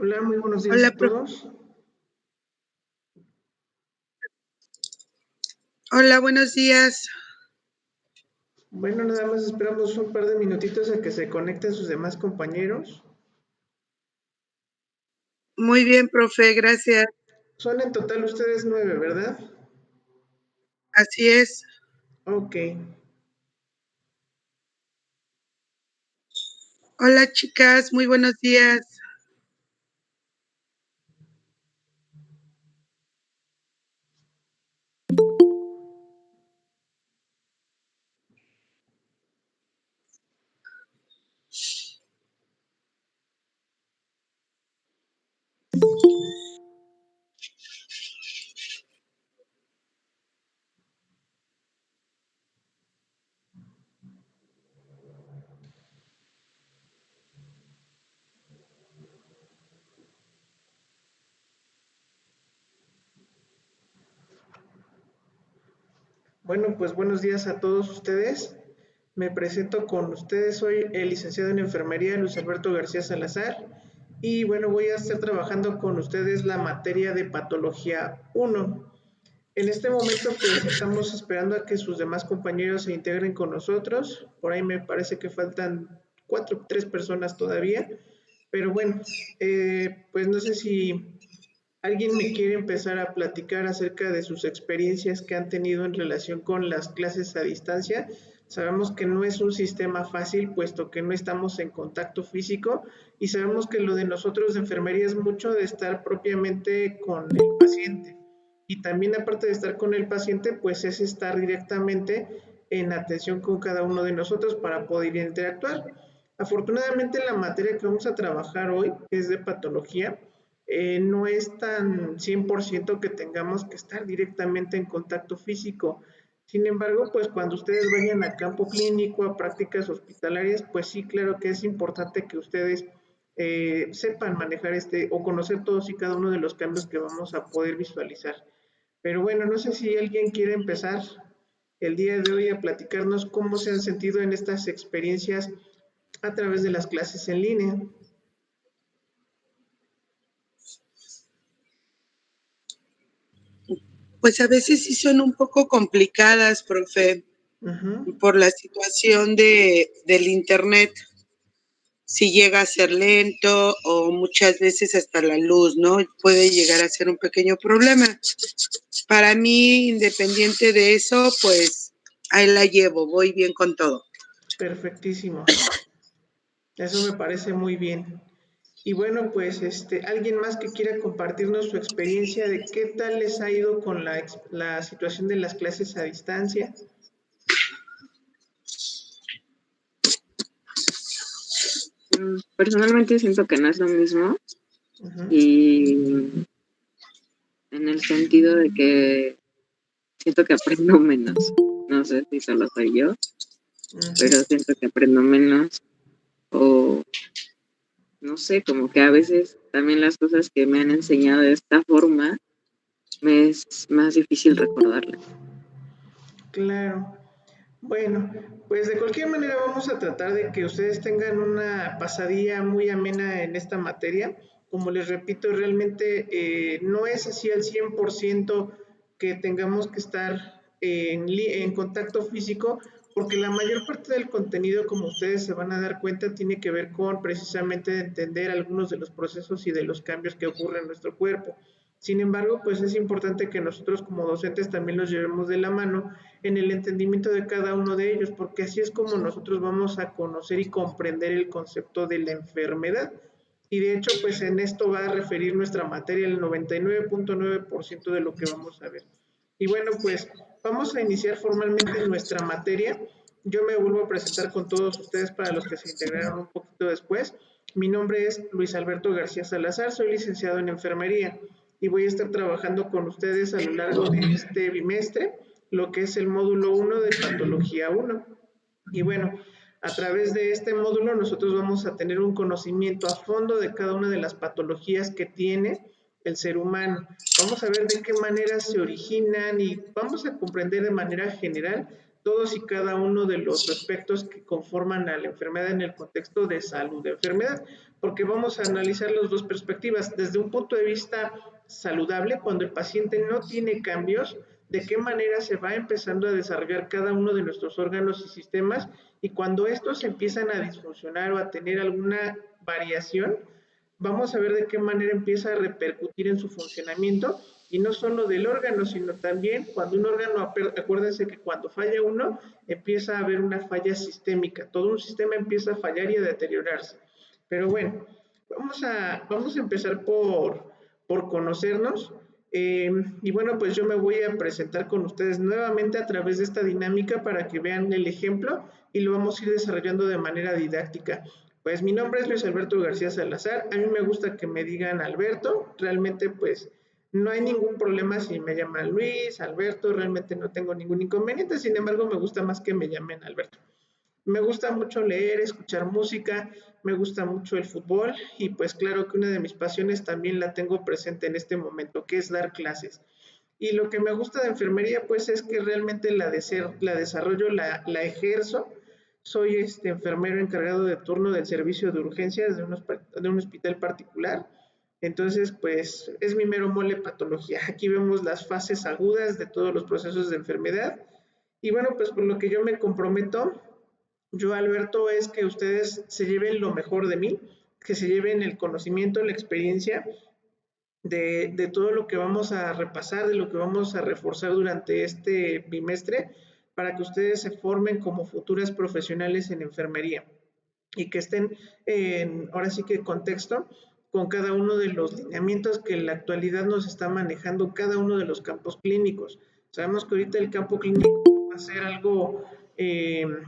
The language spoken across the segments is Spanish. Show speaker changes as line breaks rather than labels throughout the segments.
Hola, muy buenos días
Hola,
a todos.
Hola, buenos días.
Bueno, nada más esperamos un par de minutitos a que se conecten sus demás compañeros.
Muy bien, profe, gracias.
Son en total ustedes 9, ¿verdad?
Así es.
Ok.
Hola, chicas, muy buenos días.
Bueno, pues buenos días a todos ustedes. Me presento con ustedes. Soy el licenciado en enfermería Luis Alberto García Salazar. Y bueno, voy a estar trabajando con ustedes la materia de patología 1. En este momento, pues estamos esperando a que sus demás compañeros se integren con nosotros. Por ahí me parece que faltan 3 personas todavía. Pero bueno, pues no sé si alguien me quiere empezar a platicar acerca de sus experiencias que han tenido en relación con las clases a distancia. Sabemos que no es un sistema fácil, puesto que no estamos en contacto físico y sabemos que lo de nosotros de enfermería es mucho de estar propiamente con el paciente. Y también aparte de estar con el paciente, pues es estar directamente en atención con cada uno de nosotros para poder interactuar. Afortunadamente la materia que vamos a trabajar hoy, que es de patología, no es tan 100% que tengamos que estar directamente en contacto físico. Sin embargo, pues cuando ustedes vayan a campo clínico, a prácticas hospitalarias, pues sí, claro que es importante que ustedes sepan manejar o conocer todos y cada uno de los cambios que vamos a poder visualizar. Pero bueno, no sé si alguien quiere empezar el día de hoy a platicarnos cómo se han sentido en estas experiencias a través de las clases en línea.
Pues a veces sí son un poco complicadas, profe,
Ujú.
por la situación del internet. Si llega a ser lento o muchas veces hasta la luz, ¿no? Puede llegar a ser un pequeño problema. Para mí, independiente de eso, pues ahí la llevo, voy bien con todo.
Perfectísimo. Eso me parece muy bien. Y bueno, pues alguien más que quiera compartirnos su experiencia de qué tal les ha ido con la situación de las clases a distancia.
Personalmente siento que no es lo mismo
Ujú.
y en el sentido de que siento que aprendo menos. No sé si solo soy yo,
Ujú.
pero siento que aprendo menos o no sé, como que a veces también las cosas que me han enseñado de esta forma me es más difícil recordarlas.
Claro. Bueno, pues de cualquier manera vamos a tratar de que ustedes tengan una pasadilla muy amena en esta materia. Como les repito, realmente no es así al 100% que tengamos que estar en contacto físico, porque la mayor parte del contenido, como ustedes se van a dar cuenta, tiene que ver con precisamente entender algunos de los procesos y de los cambios que ocurren en nuestro cuerpo. Sin embargo, pues es importante que nosotros como docentes también los llevemos de la mano en el entendimiento de cada uno de ellos, porque así es como nosotros vamos a conocer y comprender el concepto de la enfermedad. Y de hecho, pues en esto va a referir nuestra materia el 99.9% de lo que vamos a ver. Y bueno, pues vamos a iniciar formalmente nuestra materia. Yo me vuelvo a presentar con todos ustedes para los que se integraron un poquito después. Mi nombre es Luis Alberto García Salazar, soy licenciado en enfermería y voy a estar trabajando con ustedes a lo largo de este bimestre lo que es el módulo 1 de patología 1. Y bueno, a través de este módulo nosotros vamos a tener un conocimiento a fondo de cada una de las patologías que tiene el ser humano. Vamos a ver de qué manera se originan y vamos a comprender de manera general todos y cada uno de los aspectos que conforman a la enfermedad en el contexto de salud de enfermedad, porque vamos a analizar las dos perspectivas. Desde un punto de vista saludable, cuando el paciente no tiene cambios, de qué manera se va empezando a desarrollar cada uno de nuestros órganos y sistemas, y cuando estos empiezan a disfuncionar o a tener alguna variación, vamos a ver de qué manera empieza a repercutir en su funcionamiento, y no solo del órgano, sino también cuando un órgano, acuérdense que cuando falla uno, empieza a haber una falla sistémica, todo un sistema empieza a fallar y a deteriorarse. Pero bueno, vamos a empezar por conocernos. Y bueno, pues yo me voy a presentar con ustedes nuevamente a través de esta dinámica para que vean el ejemplo y lo vamos a ir desarrollando de manera didáctica. Pues mi nombre es Luis Alberto García Salazar, a mí me gusta que me digan Alberto, realmente pues no hay ningún problema si me llaman Luis, Alberto, realmente no tengo ningún inconveniente, sin embargo me gusta más que me llamen Alberto. Me gusta mucho leer, escuchar música, me gusta mucho el fútbol y pues claro que una de mis pasiones también la tengo presente en este momento, que es dar clases. Y lo que me gusta de enfermería pues es que realmente la desarrollo, la ejerzo. Soy enfermero encargado de turno del servicio de urgencias de un hospital particular. Entonces, pues es mi mero mole patología. Aquí vemos las fases agudas de todos los procesos de enfermedad. Y bueno, pues por lo que yo me comprometo, yo Alberto, es que ustedes se lleven lo mejor de mí, que se lleven el conocimiento, la experiencia de todo lo que vamos a repasar, de lo que vamos a reforzar durante este bimestre, para que ustedes se formen como futuras profesionales en enfermería y que estén ahora sí que contexto con cada uno de los lineamientos que en la actualidad nos está manejando cada uno de los campos clínicos. Sabemos que ahorita el campo clínico va a ser algo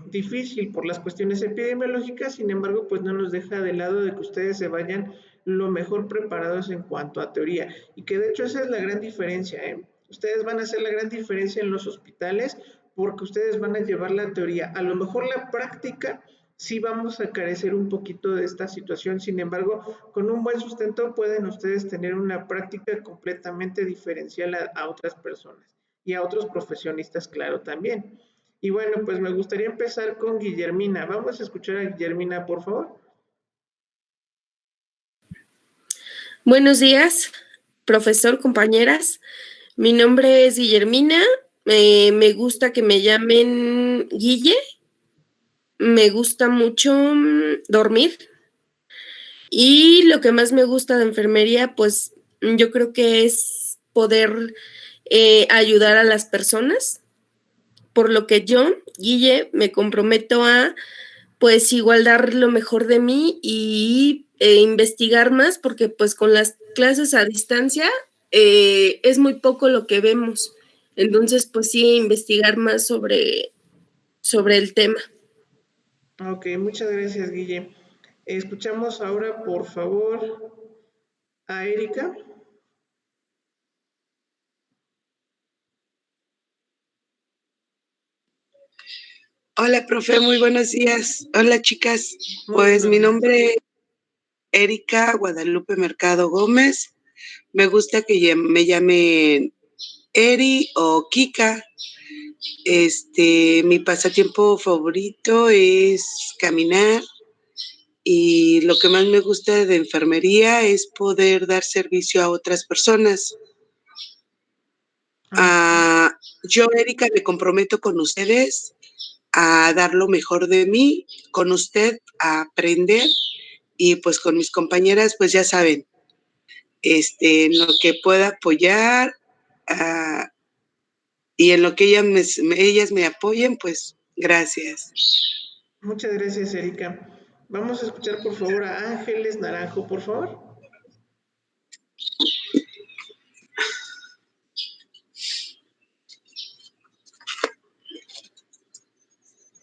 difícil por las cuestiones epidemiológicas, sin embargo, pues no nos deja de lado de que ustedes se vayan lo mejor preparados en cuanto a teoría, y que de hecho esa es la gran diferencia, ¿eh? Ustedes van a hacer la gran diferencia en los hospitales porque ustedes van a llevar la teoría. A lo mejor la práctica sí vamos a carecer un poquito de esta situación, sin embargo, con un buen sustento pueden ustedes tener una práctica completamente diferencial a otras personas y a otros profesionistas, claro, también. Y bueno, pues me gustaría empezar con Guillermina. Vamos a escuchar a Guillermina, por favor.
Buenos días, profesor, compañeras. Mi nombre es Guillermina. Me gusta que me llamen Guille. Me gusta mucho dormir. Y lo que más me gusta de enfermería, pues yo creo que es poder ayudar a las personas. Por lo que yo, Guille, me comprometo a, pues igual dar lo mejor de mí y investigar más, porque pues con las clases a distancia es muy poco lo que vemos. Entonces, pues sí, investigar más sobre el tema.
Ok, muchas gracias, Guille. Escuchamos ahora, por favor, a Erika.
Hola, profe, muy buenos días. Hola, chicas.
Muy
Pues
buenos
mi
días.
nombre es Erika Guadalupe Mercado Gómez. Me gusta que me llamen Eri o Kika. Mi pasatiempo favorito es caminar y lo que más me gusta de enfermería es poder dar servicio a otras personas. Yo, Erika, me comprometo con ustedes a dar lo mejor de mí, con usted a aprender y pues con mis compañeras, pues ya saben, en lo que pueda apoyar y en lo que ellas me apoyen, pues gracias.
Muchas gracias, Erika. Vamos a escuchar, por favor, a Ángeles Naranjo, por favor.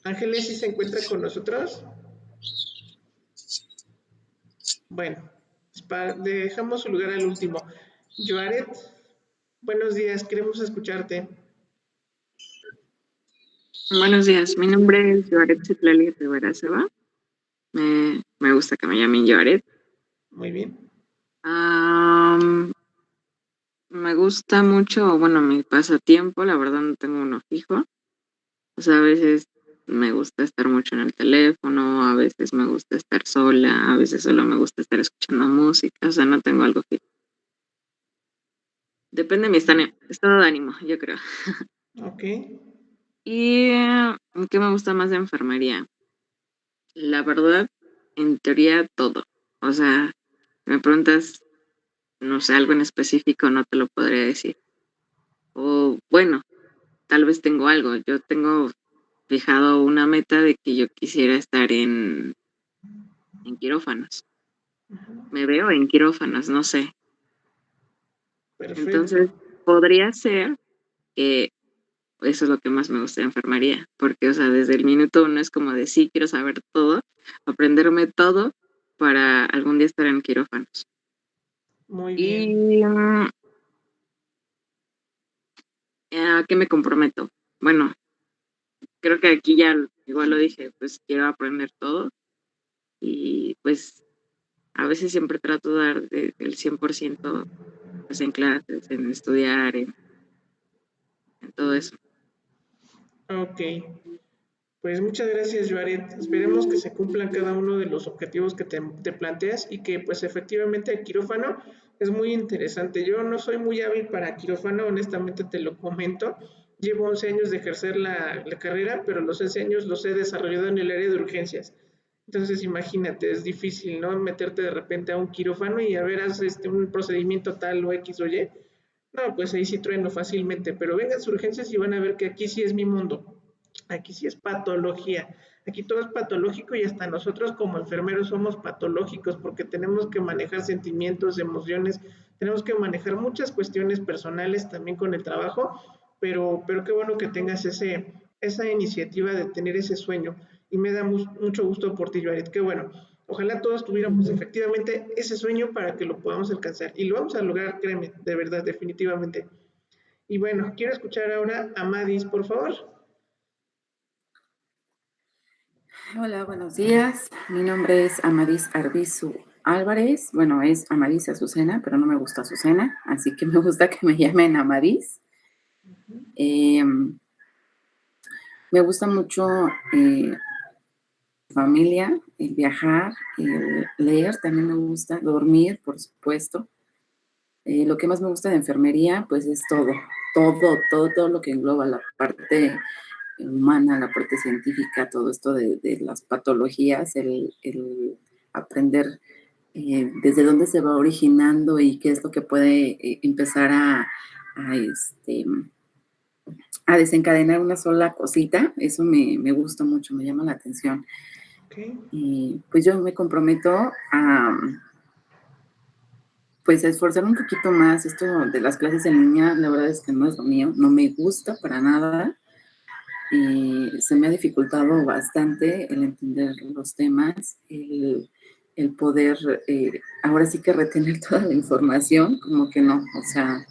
Ángeles, ¿sí se encuentra con nosotros? Bueno, dejamos su lugar al último. Joaret, buenos días, queremos escucharte.
Buenos días, mi nombre es Yoaret Citlali Rivera Seba. Me gusta que me llamen Yoaret.
Muy bien.
Me gusta mucho, bueno, mi pasatiempo, la verdad no tengo uno fijo, O sea, a veces me gusta estar mucho en el teléfono, a veces me gusta estar sola, a veces solo me gusta estar escuchando música, o sea, no tengo algo que... Depende de mi estado de ánimo, yo creo.
Ok.
¿Y qué me gusta más de enfermería? La verdad, en teoría todo. O sea, me preguntas, no sé, algo en específico, no te lo podría decir. O bueno, tal vez tengo algo. Yo tengo fijado una meta de que yo quisiera estar en quirófanos. Me veo en quirófanos, no sé.
Perfecto.
Entonces, podría ser que eso es lo que más me gusta de enfermería, porque, o sea, desde el minuto uno es como de sí, quiero saber todo, aprenderme todo para algún día estar en quirófanos.
Muy bien.
¿Y a qué me comprometo? Bueno, creo que aquí ya igual lo dije, pues quiero aprender todo y pues a veces siempre trato de dar el 100% pues en clases, en estudiar, en todo eso.
Ok. Pues muchas gracias, Joaret. Esperemos que se cumplan cada uno de los objetivos que te planteas y que pues efectivamente el quirófano es muy interesante. Yo no soy muy hábil para quirófano, honestamente te lo comento. Llevo 11 años de ejercer la carrera, pero los 11 años los he desarrollado en el área de urgencias. Entonces imagínate, es difícil, ¿no? Meterte de repente a un quirófano y a ver, haz un procedimiento tal o X o Y. No, pues ahí sí trueno fácilmente, pero vengan sus urgencias y van a ver que aquí sí es mi mundo. Aquí sí es patología. Aquí todo es patológico y hasta nosotros como enfermeros somos patológicos porque tenemos que manejar sentimientos, emociones, tenemos que manejar muchas cuestiones personales también con el trabajo, pero qué bueno que tengas esa iniciativa de tener ese sueño y me da mucho gusto por ti, Jared. Qué bueno. Ojalá todos tuviéramos efectivamente ese sueño para que lo podamos alcanzar y lo vamos a lograr, créeme, de verdad, definitivamente. Y bueno, quiero escuchar ahora a Madis, por favor.
Hola, buenos días. Mi nombre es Amadís Arbizu Álvarez. Bueno, es Amadís Azucena, pero no me gusta Azucena, así que me gusta que me llamen Amadís. Me gusta mucho familia, el viajar, el leer, también me gusta, dormir, por supuesto. Lo que más me gusta de enfermería, pues es todo lo que engloba la parte humana, la parte científica, todo esto de las patologías, el aprender desde dónde se va originando y qué es lo que puede empezar a a desencadenar una sola cosita, eso me gusta mucho, me llama la atención.
Okay.
Y pues yo me comprometo pues a esforzar un poquito más. Esto de las clases en línea, la verdad es que no es lo mío, no me gusta para nada. Se me ha dificultado bastante el entender los temas, el poder, ahora sí que retener toda la información, como que no, o sea,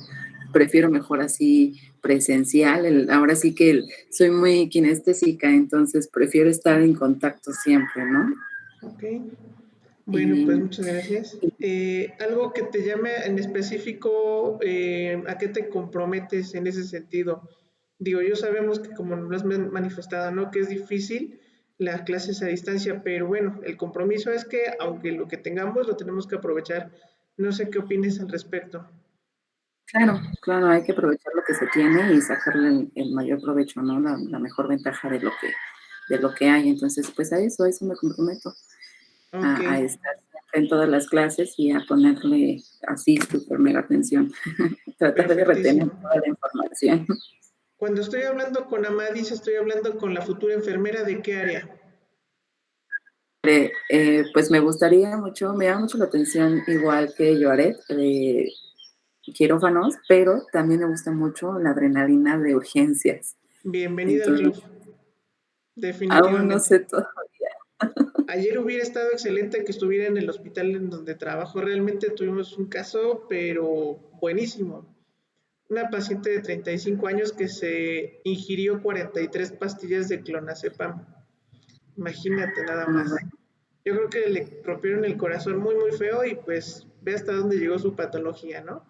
prefiero mejor así presencial, ahora sí que soy muy kinestésica, entonces prefiero estar en contacto siempre, ¿no?
Ok. Bueno, pues
Eh,
muchas gracias. Algo que te llame en específico, ¿a qué te comprometes en ese sentido? Digo, yo sabemos que como nos lo has manifestado, ¿no? Que es difícil las clases a distancia, pero bueno, el compromiso es que aunque lo que tengamos lo tenemos que aprovechar. No sé qué opines al respecto.
claro, hay que aprovechar lo que se tiene y sacarle el mayor provecho, ¿no? La mejor ventaja de lo que hay. Entonces, pues a eso me comprometo.
Ok,
A estar en todas las clases y a ponerle así súper mega atención. Tratar de retener
perfectísimo.
toda la información.
Cuando estoy hablando con Amadis, estoy hablando con la futura enfermera de qué área.
Pues me gustaría mucho, me llama mucho la atención, igual que Joaret, de quirófanos, pero también me gusta mucho la adrenalina de urgencias.
Bienvenida al club,
Entonces, aún no
definitivamente.
sé todo.
Ayer hubiera estado excelente que estuviera en el hospital en donde trabajo. Realmente tuvimos un caso, pero buenísimo. Una paciente de 35 años que se ingirió 43 pastillas de clonazepam. Imagínate nada más. Yo creo que le rompieron el corazón muy, muy feo y pues ve hasta dónde llegó su patología, ¿no?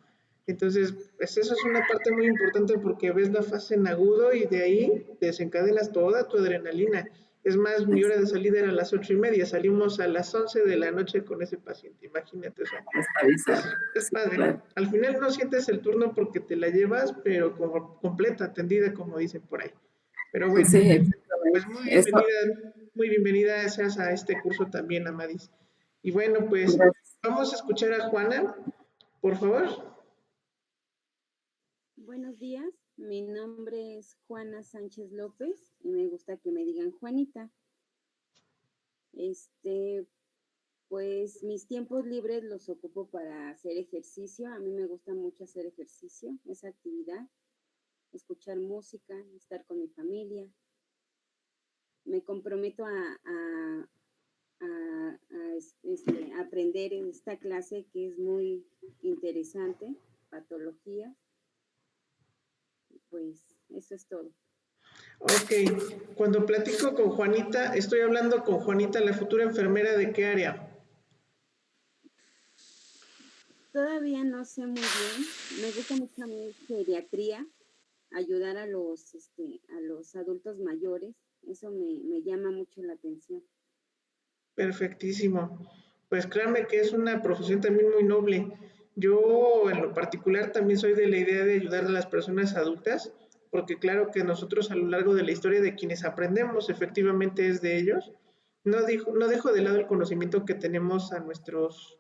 Entonces, pues eso es una parte muy importante porque ves la fase en agudo y de ahí desencadenas toda tu adrenalina. Es más, mi hora de salida era a las 8:30, salimos a las 11 de la noche con ese paciente, imagínate eso.
Está bizarro.
Es
Sí,
padre.
claro.
Al final no sientes el turno porque te la llevas, pero como completa, atendida, como dicen por ahí. Pero bueno,
Sí,
pues
exactamente. Eso,
muy bienvenida seas a este curso también, Amadis. Y bueno, pues
gracias.
vamos a escuchar a Juana, por favor.
Buenos días, mi nombre es Juana Sánchez López y me gusta que me digan Juanita. Pues mis tiempos libres los ocupo para hacer ejercicio. A mí me gusta mucho hacer ejercicio, esa actividad, escuchar música, estar con mi familia. Me comprometo a aprender en esta clase que es muy interesante, patología. Pues eso es todo.
Ok, cuando platico con Juanita, estoy hablando con Juanita, la futura enfermera de qué área.
Todavía no sé muy bien. Me gusta mucho a mí geriatría, ayudar a los adultos mayores. Eso me llama mucho la atención.
Perfectísimo. Pues créanme que es una profesión también muy noble. Yo en lo particular también soy de la idea de ayudar a las personas adultas, porque claro que nosotros a lo largo de la historia de quienes aprendemos efectivamente es de ellos. No dejo de lado el conocimiento que tenemos a nuestros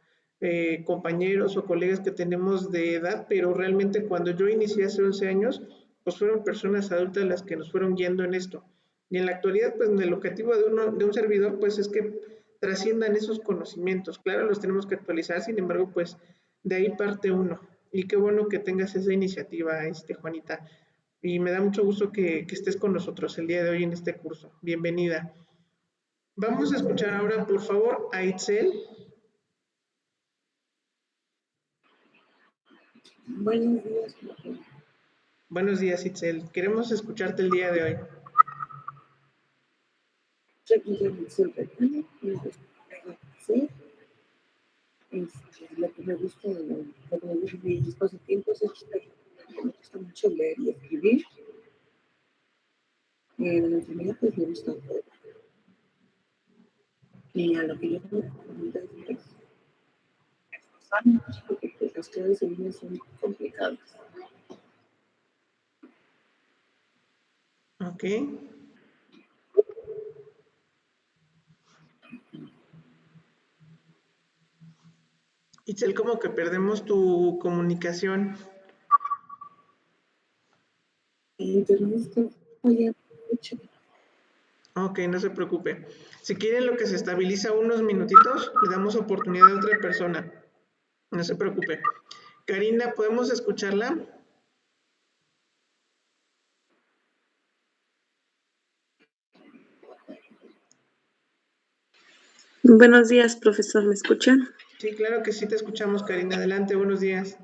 compañeros o colegas que tenemos de edad, pero realmente cuando yo inicié hace 11 años, pues fueron personas adultas las que nos fueron guiando en esto. Y en la actualidad, pues el objetivo de un servidor, pues es que trasciendan esos conocimientos. Claro, los tenemos que actualizar, sin embargo, pues de ahí parte uno. Y qué bueno que tengas esa iniciativa, Juanita. Y me da mucho gusto que estés con nosotros el día de hoy en este curso. Bienvenida. Vamos a escuchar ahora, por favor, a Itzel.
Buenos días, profe.
Buenos días, Itzel. Queremos escucharte el día de hoy.
Soy Guillermo Silvestre, sí. Lo que me gusta de mis pasatiempos es que me gusta mucho leer y escribir. En la familia pues me gusta todo. Y a lo que yo me recomiendo es esforzarme mucho porque pues, las clases de línea son complicadas.
Ok. Itzel, como que perdemos tu comunicación.
El internet está fallando mucho.
Ok, no se preocupe. Si quieren lo que se estabiliza unos minutitos, le damos oportunidad a otra persona. No se preocupe. Karina, ¿podemos escucharla?
Buenos días, profesor, ¿me escuchan?
Sí, claro que sí te escuchamos, Karina. Adelante, buenos días.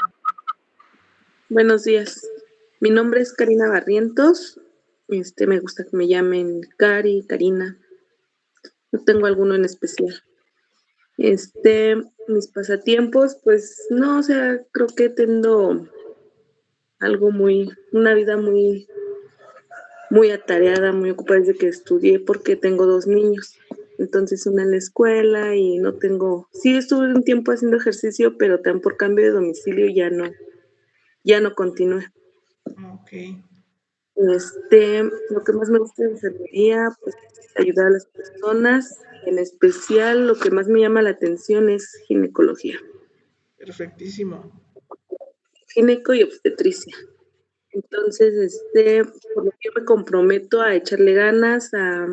Buenos días. Mi nombre es Karina Barrientos. Me gusta que me llamen Cari, Karina. No tengo alguno en especial. Mis pasatiempos, pues no, o sea, creo que tengo una vida muy atareada, muy ocupada desde que estudié porque tengo 2 niños. Entonces una en la escuela y no tengo, sí estuve un tiempo haciendo ejercicio, pero también por cambio de domicilio ya no continué.
Ok,
Lo que más me gusta de enfermería, pues es ayudar a las personas. En especial, lo que más me llama la atención es ginecología,
perfectísimo.
gineco y obstetricia. Entonces, por lo que yo me comprometo a echarle ganas, a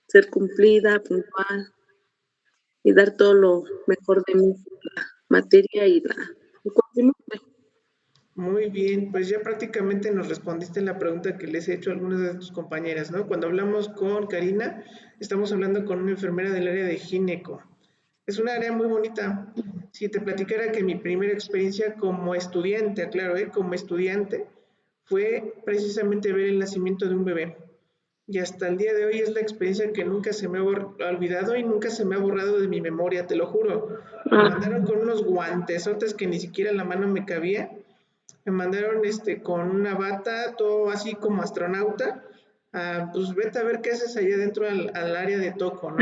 ser cumplida, puntual y dar todo lo mejor de mi materia y el conocimiento.
Muy bien, pues ya prácticamente nos respondiste la pregunta que les he hecho a algunas de tus compañeras, ¿no? Cuando hablamos con Karina, estamos hablando con una enfermera del área de gineco. Es una área muy bonita. Si te platicara que mi primera experiencia como estudiante, aclaro, como estudiante, fue precisamente ver el nacimiento de un bebé. Y hasta el día de hoy es la experiencia que nunca se me ha olvidado y nunca se me ha borrado de mi memoria, te lo juro. Me mandaron con unos guantesotes que ni siquiera la mano me cabía. Me mandaron con una bata, todo así como astronauta. Pues vete a ver qué haces allá dentro al área de toco, ¿no?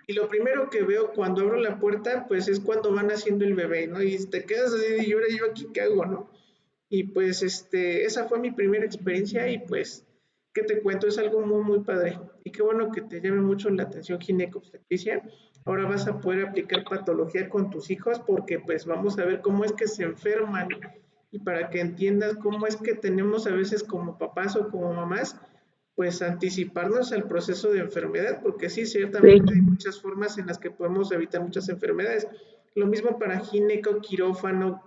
Y lo primero que veo cuando abro la puerta, pues es cuando van haciendo el bebé, ¿no? Y te quedas así, y ahora yo aquí qué hago, ¿no? Y pues esa fue mi primera experiencia y pues, ¿qué te cuento? Es algo muy, muy padre. Y qué bueno que te llame mucho la atención ginecobstetricia. Ahora vas a poder aplicar patología con tus hijos porque pues vamos a ver cómo es que se enferman y para que entiendas cómo es que tenemos a veces como papás o como mamás, pues anticiparnos al proceso de enfermedad, porque sí, ciertamente hay muchas formas en las que podemos evitar muchas enfermedades. Lo mismo para gineco, quirófano,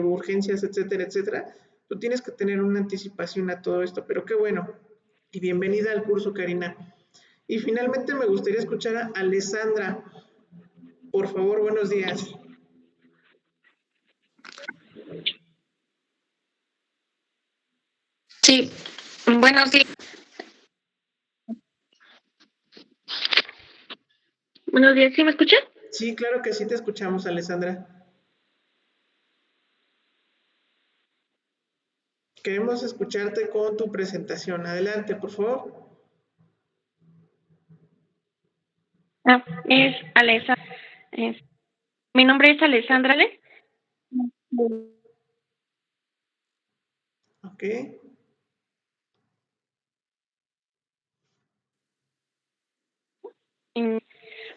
urgencias, etcétera, etcétera. Tú tienes que tener una anticipación a todo esto, pero qué bueno. Y bienvenida al curso, Karina. Y finalmente me gustaría escuchar a Alessandra. Por favor, buenos días.
Sí, buenos días. Buenos días, ¿sí me escuchan?
Sí, claro que sí te escuchamos, Alessandra. Queremos escucharte con tu presentación. Adelante, por favor.
Es Alessandra. Mi nombre es Alessandra Le.
Ok.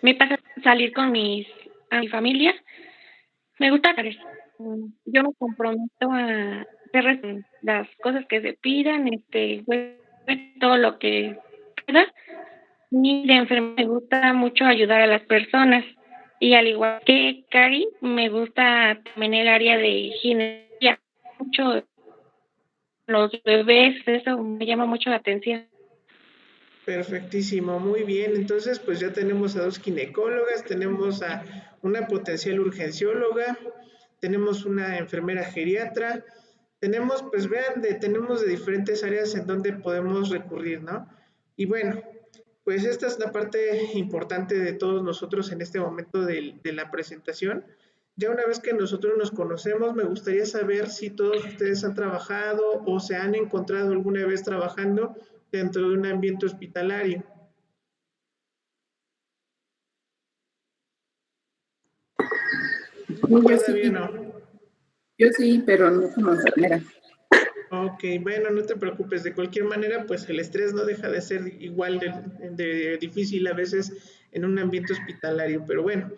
Me pasa salir con a mi familia. Me gusta yo me comprometo a hacer las cosas que se pidan, todo lo que pueda. Y de enfermera me gusta mucho ayudar a las personas. Y al igual que Cari, me gusta también el área de ginecología. Mucho los bebés, eso me llama mucho la atención.
Perfectísimo, muy bien. Entonces, pues ya tenemos a dos ginecólogas, tenemos a una potencial urgencióloga, tenemos una enfermera geriatra, tenemos, pues vean, tenemos de diferentes áreas en donde podemos recurrir, ¿no? Y bueno, pues esta es la parte importante de todos nosotros en este momento de la presentación. Ya una vez que nosotros nos conocemos, me gustaría saber si todos ustedes han trabajado o se han encontrado alguna vez trabajando dentro de un ambiente hospitalario.
Sí, yo
Todavía
sí,
no.
yo sí, pero no como enfermera.
Ok, bueno, no te preocupes. De cualquier manera, pues el estrés no deja de ser igual de difícil a veces en un ambiente hospitalario. Pero bueno,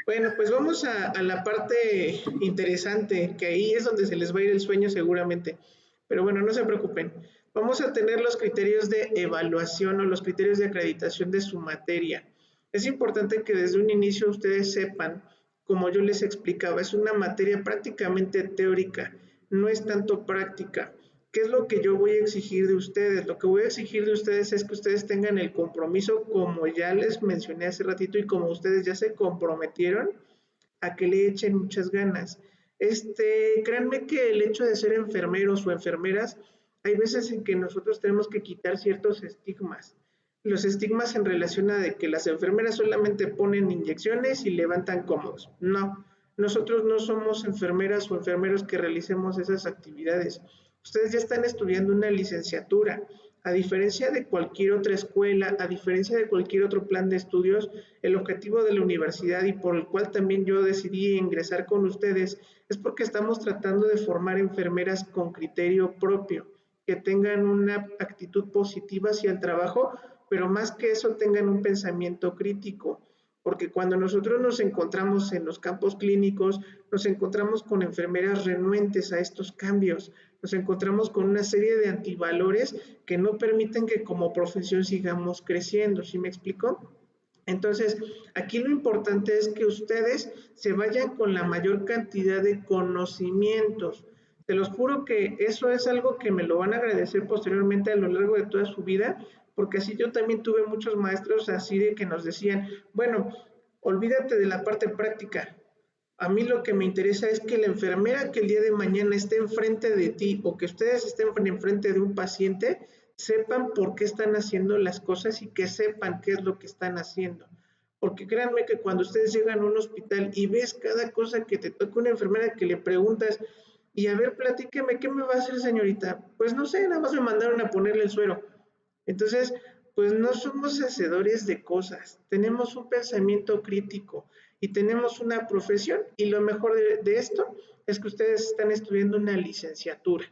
pues vamos a la parte interesante, que ahí es donde se les va a ir el sueño seguramente. Pero bueno, no se preocupen. Vamos a tener los criterios de evaluación o los criterios de acreditación de su materia. Es importante que desde un inicio ustedes sepan, como yo les explicaba, es una materia prácticamente teórica, no es tanto práctica. ¿Qué es lo que yo voy a exigir de ustedes? Lo que voy a exigir de ustedes es que ustedes tengan el compromiso, como ya les mencioné hace ratito y como ustedes ya se comprometieron, a que le echen muchas ganas. Créanme que el hecho de ser enfermeros o enfermeras, hay veces en que nosotros tenemos que quitar ciertos estigmas. Los estigmas en relación a de que las enfermeras solamente ponen inyecciones y levantan cómodos. No, nosotros no somos enfermeras o enfermeros que realicemos esas actividades. Ustedes ya están estudiando una licenciatura. A diferencia de cualquier otra escuela, a diferencia de cualquier otro plan de estudios, el objetivo de la universidad y por el cual también yo decidí ingresar con ustedes es porque estamos tratando de formar enfermeras con criterio propio, que tengan una actitud positiva hacia el trabajo, pero más que eso tengan un pensamiento crítico, porque cuando nosotros nos encontramos en los campos clínicos, nos encontramos con enfermeras renuentes a estos cambios, nos encontramos con una serie de antivalores que no permiten que como profesión sigamos creciendo, ¿sí me explico? Entonces, aquí lo importante es que ustedes se vayan con la mayor cantidad de conocimientos. Te los juro que eso es algo que me lo van a agradecer posteriormente a lo largo de toda su vida, porque así yo también tuve muchos maestros así de que nos decían, bueno, olvídate de la parte práctica. A mí lo que me interesa es que la enfermera que el día de mañana esté enfrente de ti o que ustedes estén enfrente de un paciente, sepan por qué están haciendo las cosas y que sepan qué es lo que están haciendo. Porque créanme que cuando ustedes llegan a un hospital y ves cada cosa que te toca una enfermera que le preguntas, Y a ver, platíqueme, ¿qué me va a hacer, señorita? Pues no sé, nada más me mandaron a ponerle el suero. Entonces, pues no somos hacedores de cosas, tenemos un pensamiento crítico y tenemos una profesión, y lo mejor de esto es que ustedes están estudiando una licenciatura.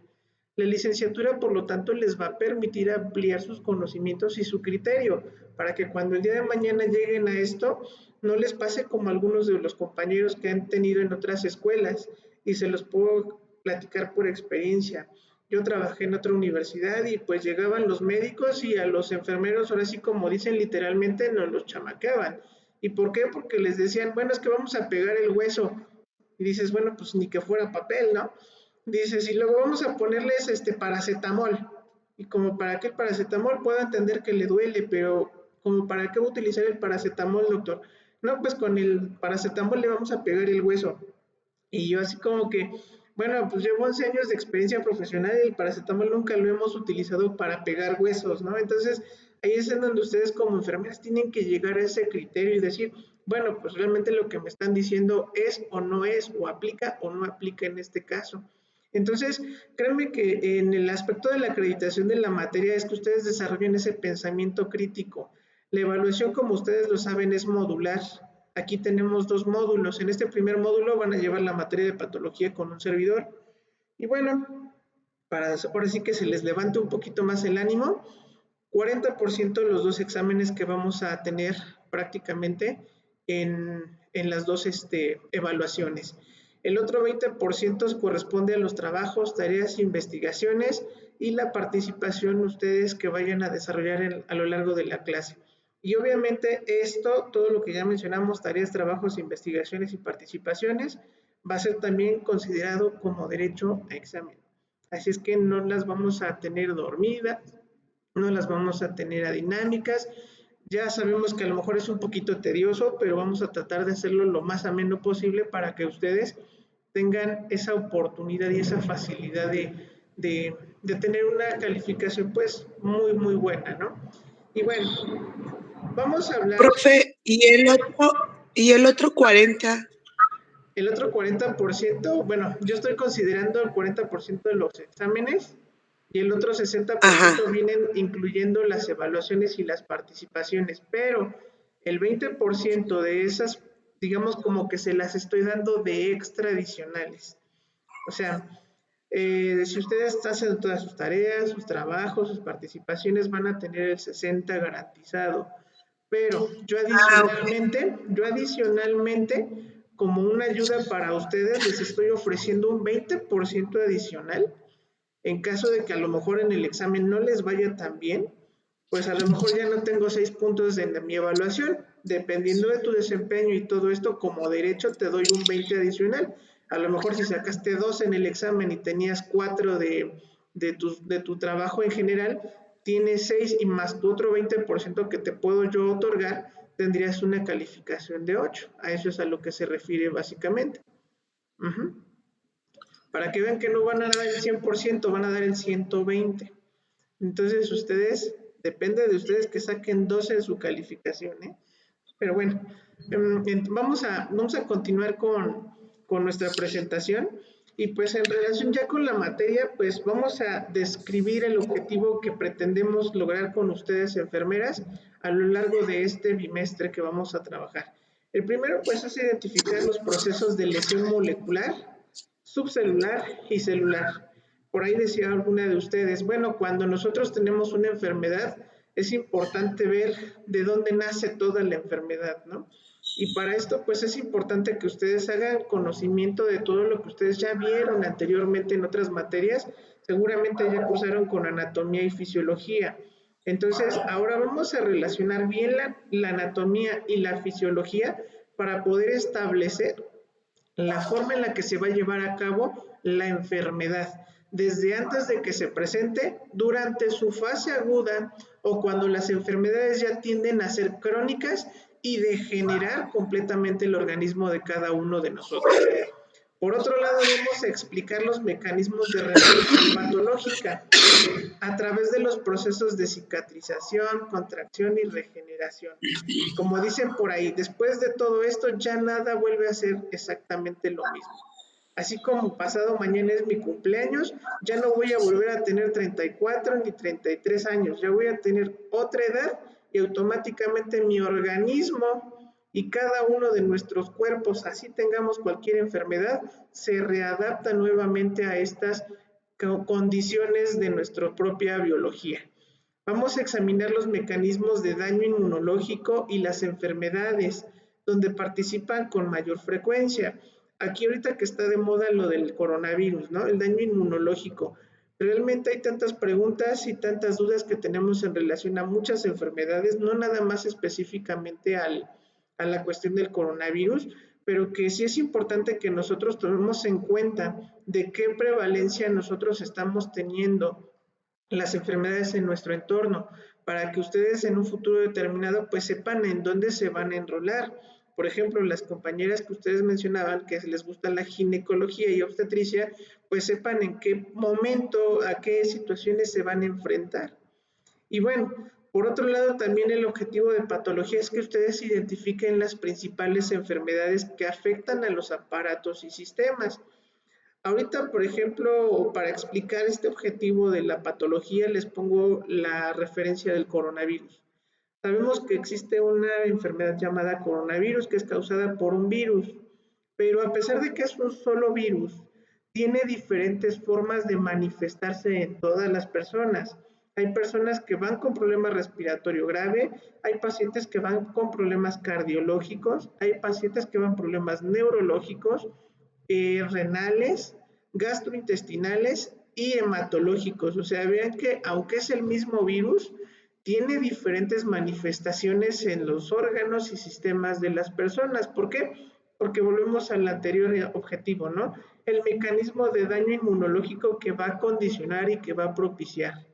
La licenciatura, por lo tanto, les va a permitir ampliar sus conocimientos y su criterio para que cuando el día de mañana lleguen a esto, no les pase como algunos de los compañeros que han tenido en otras escuelas, y se los puedo platicar por experiencia. Yo trabajé en otra universidad y pues llegaban los médicos y a los enfermeros, ahora sí como dicen literalmente, nos los chamaqueaban. ¿Y por qué? Porque les decían, bueno, es que vamos a pegar el hueso. Y dices, bueno, pues ni que fuera papel, ¿no? Dices, y luego vamos a ponerles paracetamol. Y como para que el paracetamol pueda entender que le duele, pero como para qué va a utilizar el paracetamol, doctor. No, pues con el paracetamol le vamos a pegar el hueso. Y yo así como que, bueno, pues llevo 11 años de experiencia profesional y el paracetamol nunca lo hemos utilizado para pegar huesos, ¿no? Entonces, ahí es en donde ustedes como enfermeras tienen que llegar a ese criterio y decir, bueno, pues realmente lo que me están diciendo es o no es, o aplica o no aplica en este caso. Entonces, créanme que en el aspecto de la acreditación de la materia es que ustedes desarrollen ese pensamiento crítico. La evaluación, como ustedes lo saben, es modular. Aquí tenemos 2 módulos. En este primer módulo van a llevar la materia de patología con un servidor. Y bueno, para ahora sí que se les levante un poquito más el ánimo, 40% de los 2 exámenes que vamos a tener prácticamente en las 2 evaluaciones. El otro 20% corresponde a los trabajos, tareas, investigaciones y la participación ustedes que vayan a desarrollar a lo largo de la clase. Y obviamente esto, todo lo que ya mencionamos, tareas, trabajos, investigaciones y participaciones, va a ser también considerado como derecho a examen. Así es que no las vamos a tener dormidas, no las vamos a tener adinámicas. Ya sabemos que a lo mejor es un poquito tedioso, pero vamos a tratar de hacerlo lo más ameno posible para que ustedes tengan esa oportunidad y esa facilidad de tener una calificación pues muy, muy buena, ¿no? Y bueno, vamos a hablar.
Profe, y el otro 40.
El otro 40%, bueno, yo estoy considerando el 40% de los exámenes y el otro 60%
Ajá.
vienen incluyendo las evaluaciones y las participaciones, pero el 20% de esas, digamos como que se las estoy dando de extra adicionales. O sea, si ustedes hacen todas sus tareas, sus trabajos, sus participaciones, van a tener el 60 garantizado. Pero yo adicionalmente, como una ayuda para ustedes, les estoy ofreciendo un 20% adicional en caso de que a lo mejor en el examen no les vaya tan bien, pues a lo mejor ya no tengo 6 puntos en mi evaluación. Dependiendo de tu desempeño y todo esto, como derecho te doy un 20 adicional. A lo mejor si sacaste 2 en el examen y tenías 4 de tu trabajo en general, tienes 6 y más tu otro 20% que te puedo yo otorgar, tendrías una calificación de 8. A eso es a lo que se refiere básicamente. Para que vean que no van a dar el 100%, van a dar el 120. Entonces ustedes, depende de ustedes que saquen 12 en su calificación, ¿eh? Pero bueno, vamos a continuar con nuestra presentación y pues en relación ya con la materia, pues vamos a describir el objetivo que pretendemos lograr con ustedes enfermeras a lo largo de este bimestre que vamos a trabajar. El primero pues es identificar los procesos de lesión molecular, subcelular y celular. Por ahí decía alguna de ustedes, bueno, cuando nosotros tenemos una enfermedad, es importante ver de dónde nace toda la enfermedad, ¿no? Y para esto, pues es importante que ustedes hagan conocimiento de todo lo que ustedes ya vieron anteriormente en otras materias, seguramente ya cursaron con anatomía y fisiología. Entonces, ahora vamos a relacionar bien la anatomía y la fisiología para poder establecer la forma en la que se va a llevar a cabo la enfermedad, desde antes de que se presente, durante su fase aguda o cuando las enfermedades ya tienden a ser crónicas y degenerar completamente el organismo de cada uno de nosotros. Por otro lado, vamos a explicar los mecanismos de resolución patológica a través de los procesos de cicatrización, contracción y regeneración. Como dicen por ahí, después de todo esto ya nada vuelve a ser exactamente lo mismo. Así como pasado mañana es mi cumpleaños, ya no voy a volver a tener 34 ni 33 años, ya voy a tener otra edad y automáticamente mi organismo y cada uno de nuestros cuerpos, así tengamos cualquier enfermedad, se readapta nuevamente a estas condiciones de nuestra propia biología. Vamos a examinar los mecanismos de daño inmunológico y las enfermedades donde participan con mayor frecuencia. Aquí ahorita que está de moda lo del coronavirus, ¿no? El daño inmunológico. Realmente hay tantas preguntas y tantas dudas que tenemos en relación a muchas enfermedades, no nada más específicamente a la cuestión del coronavirus, pero que sí es importante que nosotros tomemos en cuenta de qué prevalencia nosotros estamos teniendo las enfermedades en nuestro entorno, para que ustedes en un futuro determinado pues sepan en dónde se van a enrolar. Por ejemplo, las compañeras que ustedes mencionaban que les gusta la ginecología y obstetricia, pues sepan en qué momento, a qué situaciones se van a enfrentar. Y bueno, por otro lado, también el objetivo de patología es que ustedes identifiquen las principales enfermedades que afectan a los aparatos y sistemas. Ahorita, por ejemplo, para explicar este objetivo de la patología, les pongo la referencia del coronavirus. Sabemos que existe una enfermedad llamada coronavirus que es causada por un virus, pero a pesar de que es un solo virus, tiene diferentes formas de manifestarse en todas las personas. Hay personas que van con problema respiratorio grave, hay pacientes que van con problemas cardiológicos, hay pacientes que van con problemas neurológicos, renales, gastrointestinales y hematológicos. O sea, vean que aunque es el mismo virus, tiene diferentes manifestaciones en los órganos y sistemas de las personas. ¿Por qué? Porque volvemos al anterior objetivo, ¿no? El mecanismo de daño inmunológico que va a condicionar y que va a propiciar.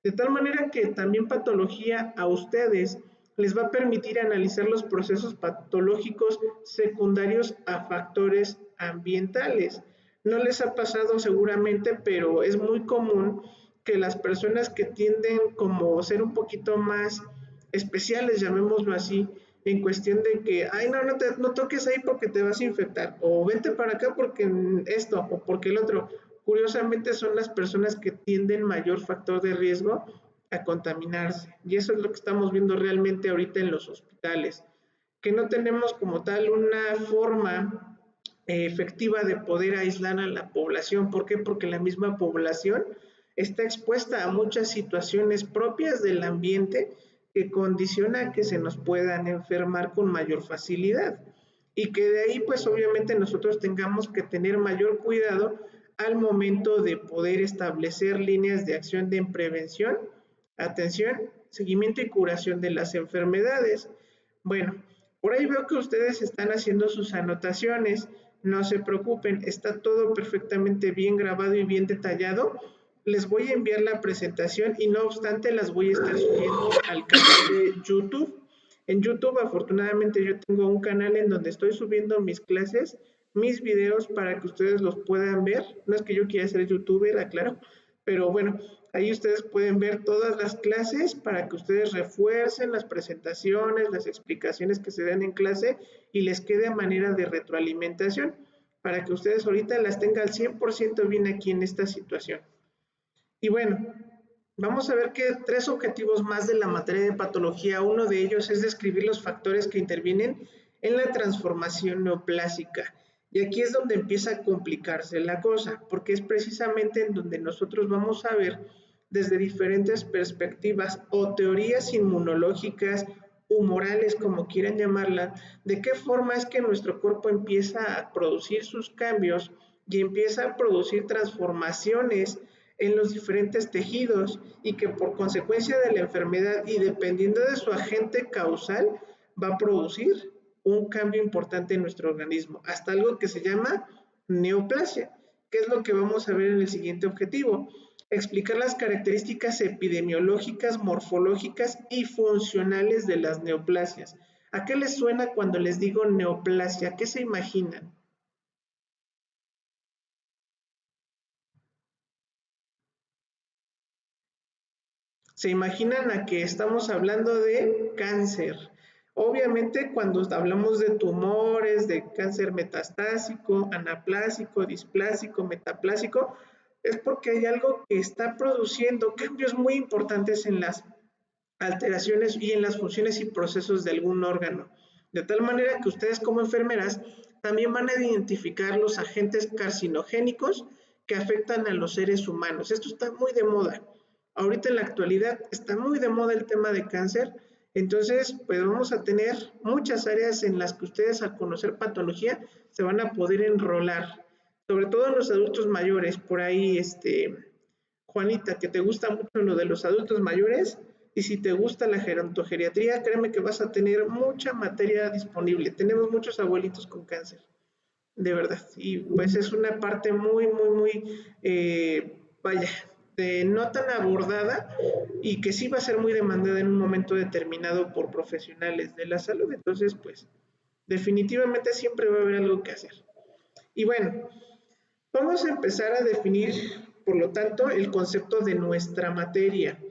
De tal manera que también patología a ustedes les va a permitir analizar los procesos patológicos secundarios a factores ambientales. No les ha pasado seguramente, pero es muy común que las personas que tienden como ser un poquito más especiales, llamémoslo así, en cuestión de que, ay, no toques ahí porque te vas a infectar, o vente para acá porque esto, o porque el otro. Curiosamente son las personas que tienden mayor factor de riesgo a contaminarse. Y eso es lo que estamos viendo realmente ahorita en los hospitales, que no tenemos como tal una forma efectiva de poder aislar a la población. ¿Por qué? Porque la misma población está expuesta a muchas situaciones propias del ambiente que condiciona que se nos puedan enfermar con mayor facilidad. Y que de ahí pues obviamente nosotros tengamos que tener mayor cuidado al momento de poder establecer líneas de acción de prevención, atención, seguimiento y curación de las enfermedades. Bueno, por ahí veo que ustedes están haciendo sus anotaciones, no se preocupen, está todo perfectamente bien grabado y bien detallado. Les voy a enviar la presentación y no obstante las voy a estar subiendo al canal de YouTube. En YouTube afortunadamente yo tengo un canal en donde estoy subiendo mis clases, mis videos para que ustedes los puedan ver. No es que yo quiera ser youtuber, aclaro, pero bueno, ahí ustedes pueden ver todas las clases para que ustedes refuercen las presentaciones, las explicaciones que se dan en clase y les quede a manera de retroalimentación para que ustedes ahorita las tengan al 100% bien aquí en esta situación. Y bueno, vamos a ver que 3 objetivos más de la materia de patología. Uno de ellos es describir los factores que intervienen en la transformación neoplásica. Y aquí es donde empieza a complicarse la cosa, porque es precisamente en donde nosotros vamos a ver desde diferentes perspectivas o teorías inmunológicas, humorales, como quieran llamarla, de qué forma es que nuestro cuerpo empieza a producir sus cambios y empieza a producir transformaciones en los diferentes tejidos y que por consecuencia de la enfermedad y dependiendo de su agente causal va a producir un cambio importante en nuestro organismo, hasta algo que se llama neoplasia, que es lo que vamos a ver en el siguiente objetivo. Explicar las características epidemiológicas, morfológicas y funcionales de las neoplasias. ¿A qué les suena cuando les digo neoplasia? ¿Qué se imaginan? Se imaginan a que estamos hablando de cáncer Obviamente, cuando hablamos de tumores, de cáncer metastásico, anaplásico, displásico, metaplásico, es porque hay algo que está produciendo cambios muy importantes en las alteraciones y en las funciones y procesos de algún órgano. De tal manera que ustedes como enfermeras también van a identificar los agentes carcinogénicos que afectan a los seres humanos. Esto está muy de moda. Ahorita en la actualidad está muy de moda el tema de cáncer. Entonces, pues vamos a tener muchas áreas en las que ustedes al conocer patología se van a poder enrolar. Sobre todo en los adultos mayores. Por ahí, Juanita, que te gusta mucho lo de los adultos mayores, y si te gusta la gerontogeriatría, créeme que vas a tener mucha materia disponible. Tenemos muchos abuelitos con cáncer, de verdad. Y pues es una parte muy, vaya, no tan abordada y que sí va a ser muy demandada en un momento determinado por profesionales de la salud. Entonces, pues, definitivamente siempre va a haber algo que hacer. Y bueno, vamos a empezar a definir, por lo tanto, el concepto de nuestra materia.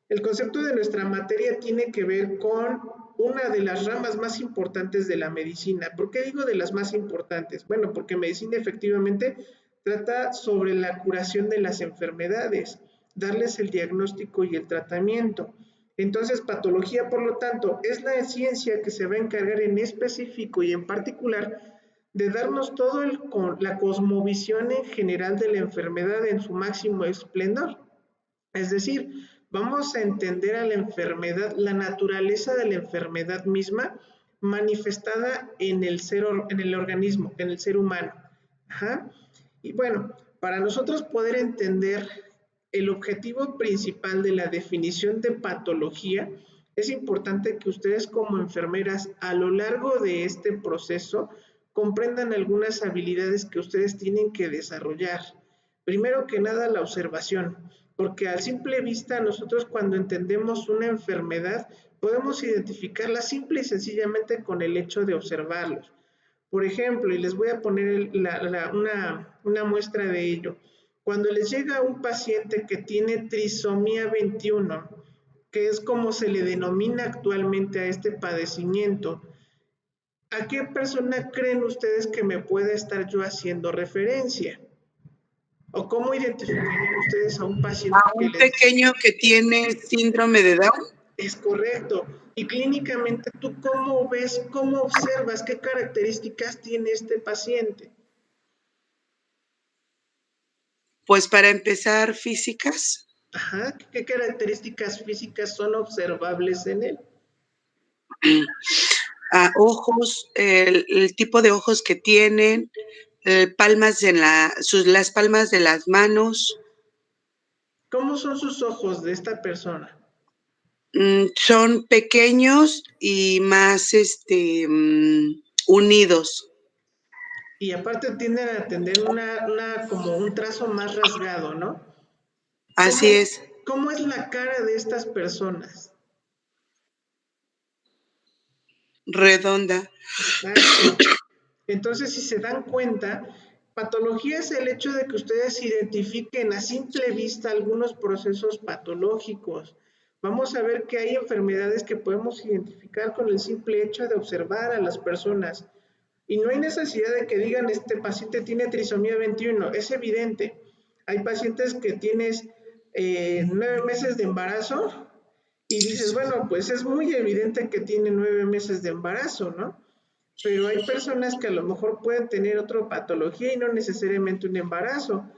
El concepto de nuestra materia tiene que ver con una de las ramas más importantes de la medicina. ¿Por qué digo de las más importantes? Bueno, porque medicina efectivamente trata sobre la curación de las enfermedades, darles el diagnóstico y el tratamiento. Entonces, patología, por lo tanto, es la ciencia que se va a encargar en específico y en particular de darnos todo la cosmovisión en general de la enfermedad en su máximo esplendor. Es decir, vamos a entender a la enfermedad, la naturaleza de la enfermedad misma manifestada en el organismo, en el ser humano. Ajá. Y bueno, para nosotros poder entender el objetivo principal de la definición de patología, es importante que ustedes como enfermeras a lo largo de este proceso comprendan algunas habilidades que ustedes tienen que desarrollar. Primero que nada, la observación, porque a simple vista nosotros cuando entendemos una enfermedad podemos identificarla simple y sencillamente con el hecho de observarlos. Por ejemplo, y les voy a poner una muestra de ello. Cuando les llega un paciente que tiene trisomía 21, que es como se le denomina actualmente a este padecimiento, ¿a qué persona creen ustedes que me puede estar yo haciendo referencia? ¿O cómo identificarían ustedes a un paciente
A
que
un
les...
pequeño que tiene síndrome de Down.
Es correcto. Y clínicamente, ¿tú cómo ves, cómo observas, qué características tiene este paciente?
Pues para empezar, físicas.
Ajá, ¿qué características físicas son observables en él?
Ojos, el tipo de ojos que tienen, palmas en las palmas de las manos.
¿Cómo son sus ojos de esta persona?
Son pequeños y más unidos.
Y aparte tienden a tener como un trazo más rasgado, ¿no?
Así es.
¿Cómo es la cara de estas personas?
Redonda.
Exacto. Entonces, si se dan cuenta, patología es el hecho de que ustedes identifiquen a simple vista algunos procesos patológicos. Vamos a ver que hay enfermedades que podemos identificar con el simple hecho de observar a las personas. Y no hay necesidad de que digan, este paciente tiene trisomía 21, es evidente. Hay pacientes que tienes 9 meses de embarazo y dices, bueno, pues es muy evidente que tiene 9 meses de embarazo, ¿no? Pero hay personas que a lo mejor pueden tener otra patología y no necesariamente un embarazo.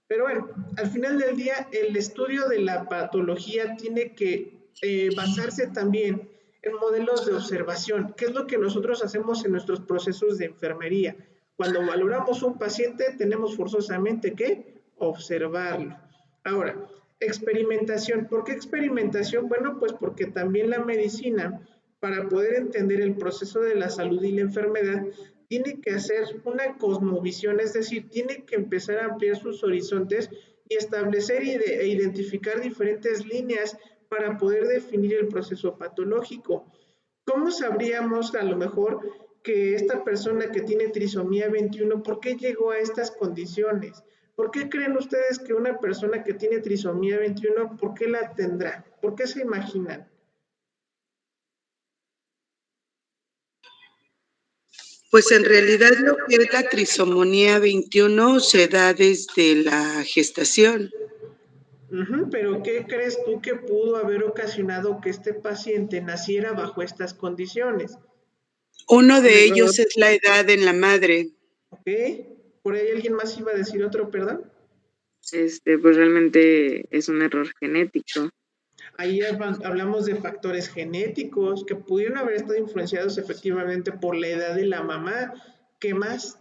Pero bueno, al final del día, el estudio de la patología tiene que basarse también en modelos de observación, que es lo que nosotros hacemos en nuestros procesos de enfermería. Cuando valoramos un paciente, tenemos forzosamente que observarlo. Ahora, experimentación. ¿Por qué experimentación? Bueno, pues porque también la medicina, para poder entender el proceso de la salud y la enfermedad, tiene que hacer una cosmovisión, es decir, tiene que empezar a ampliar sus horizontes y establecer e identificar diferentes líneas para poder definir el proceso patológico. ¿Cómo sabríamos a lo mejor que esta persona que tiene trisomía 21, por qué llegó a estas condiciones? ¿Por qué creen ustedes que una persona que tiene trisomía 21, por qué la tendrá? ¿Por qué se imaginan?
Pues en realidad lo que es la trisomonía 21 se da desde la gestación.
Pero ¿qué crees tú que pudo haber ocasionado que este paciente naciera bajo estas condiciones?
Uno
Un
de
error,
ellos es la edad en la madre.
¿Ok? ¿Por ahí alguien más iba a decir otro, perdón?
pues realmente es un error genético.
Ahí hablamos de factores genéticos que pudieron haber estado influenciados efectivamente por la edad de la mamá. ¿Qué más?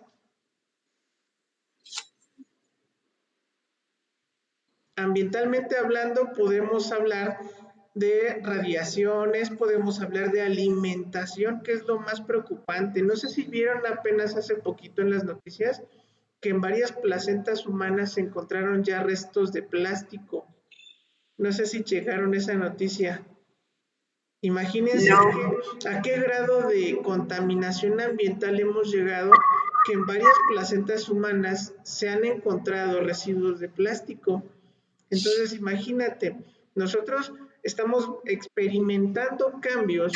Ambientalmente hablando, podemos hablar de radiaciones, podemos hablar de alimentación, que es lo más preocupante. No sé si vieron apenas hace poquito en las noticias que en varias placentas humanas se encontraron ya restos de plástico. No sé si llegaron esa noticia. Imagínense
No.
a qué grado de contaminación ambiental hemos llegado que en varias placentas humanas se han encontrado residuos de plástico. Entonces, imagínate, nosotros estamos experimentando cambios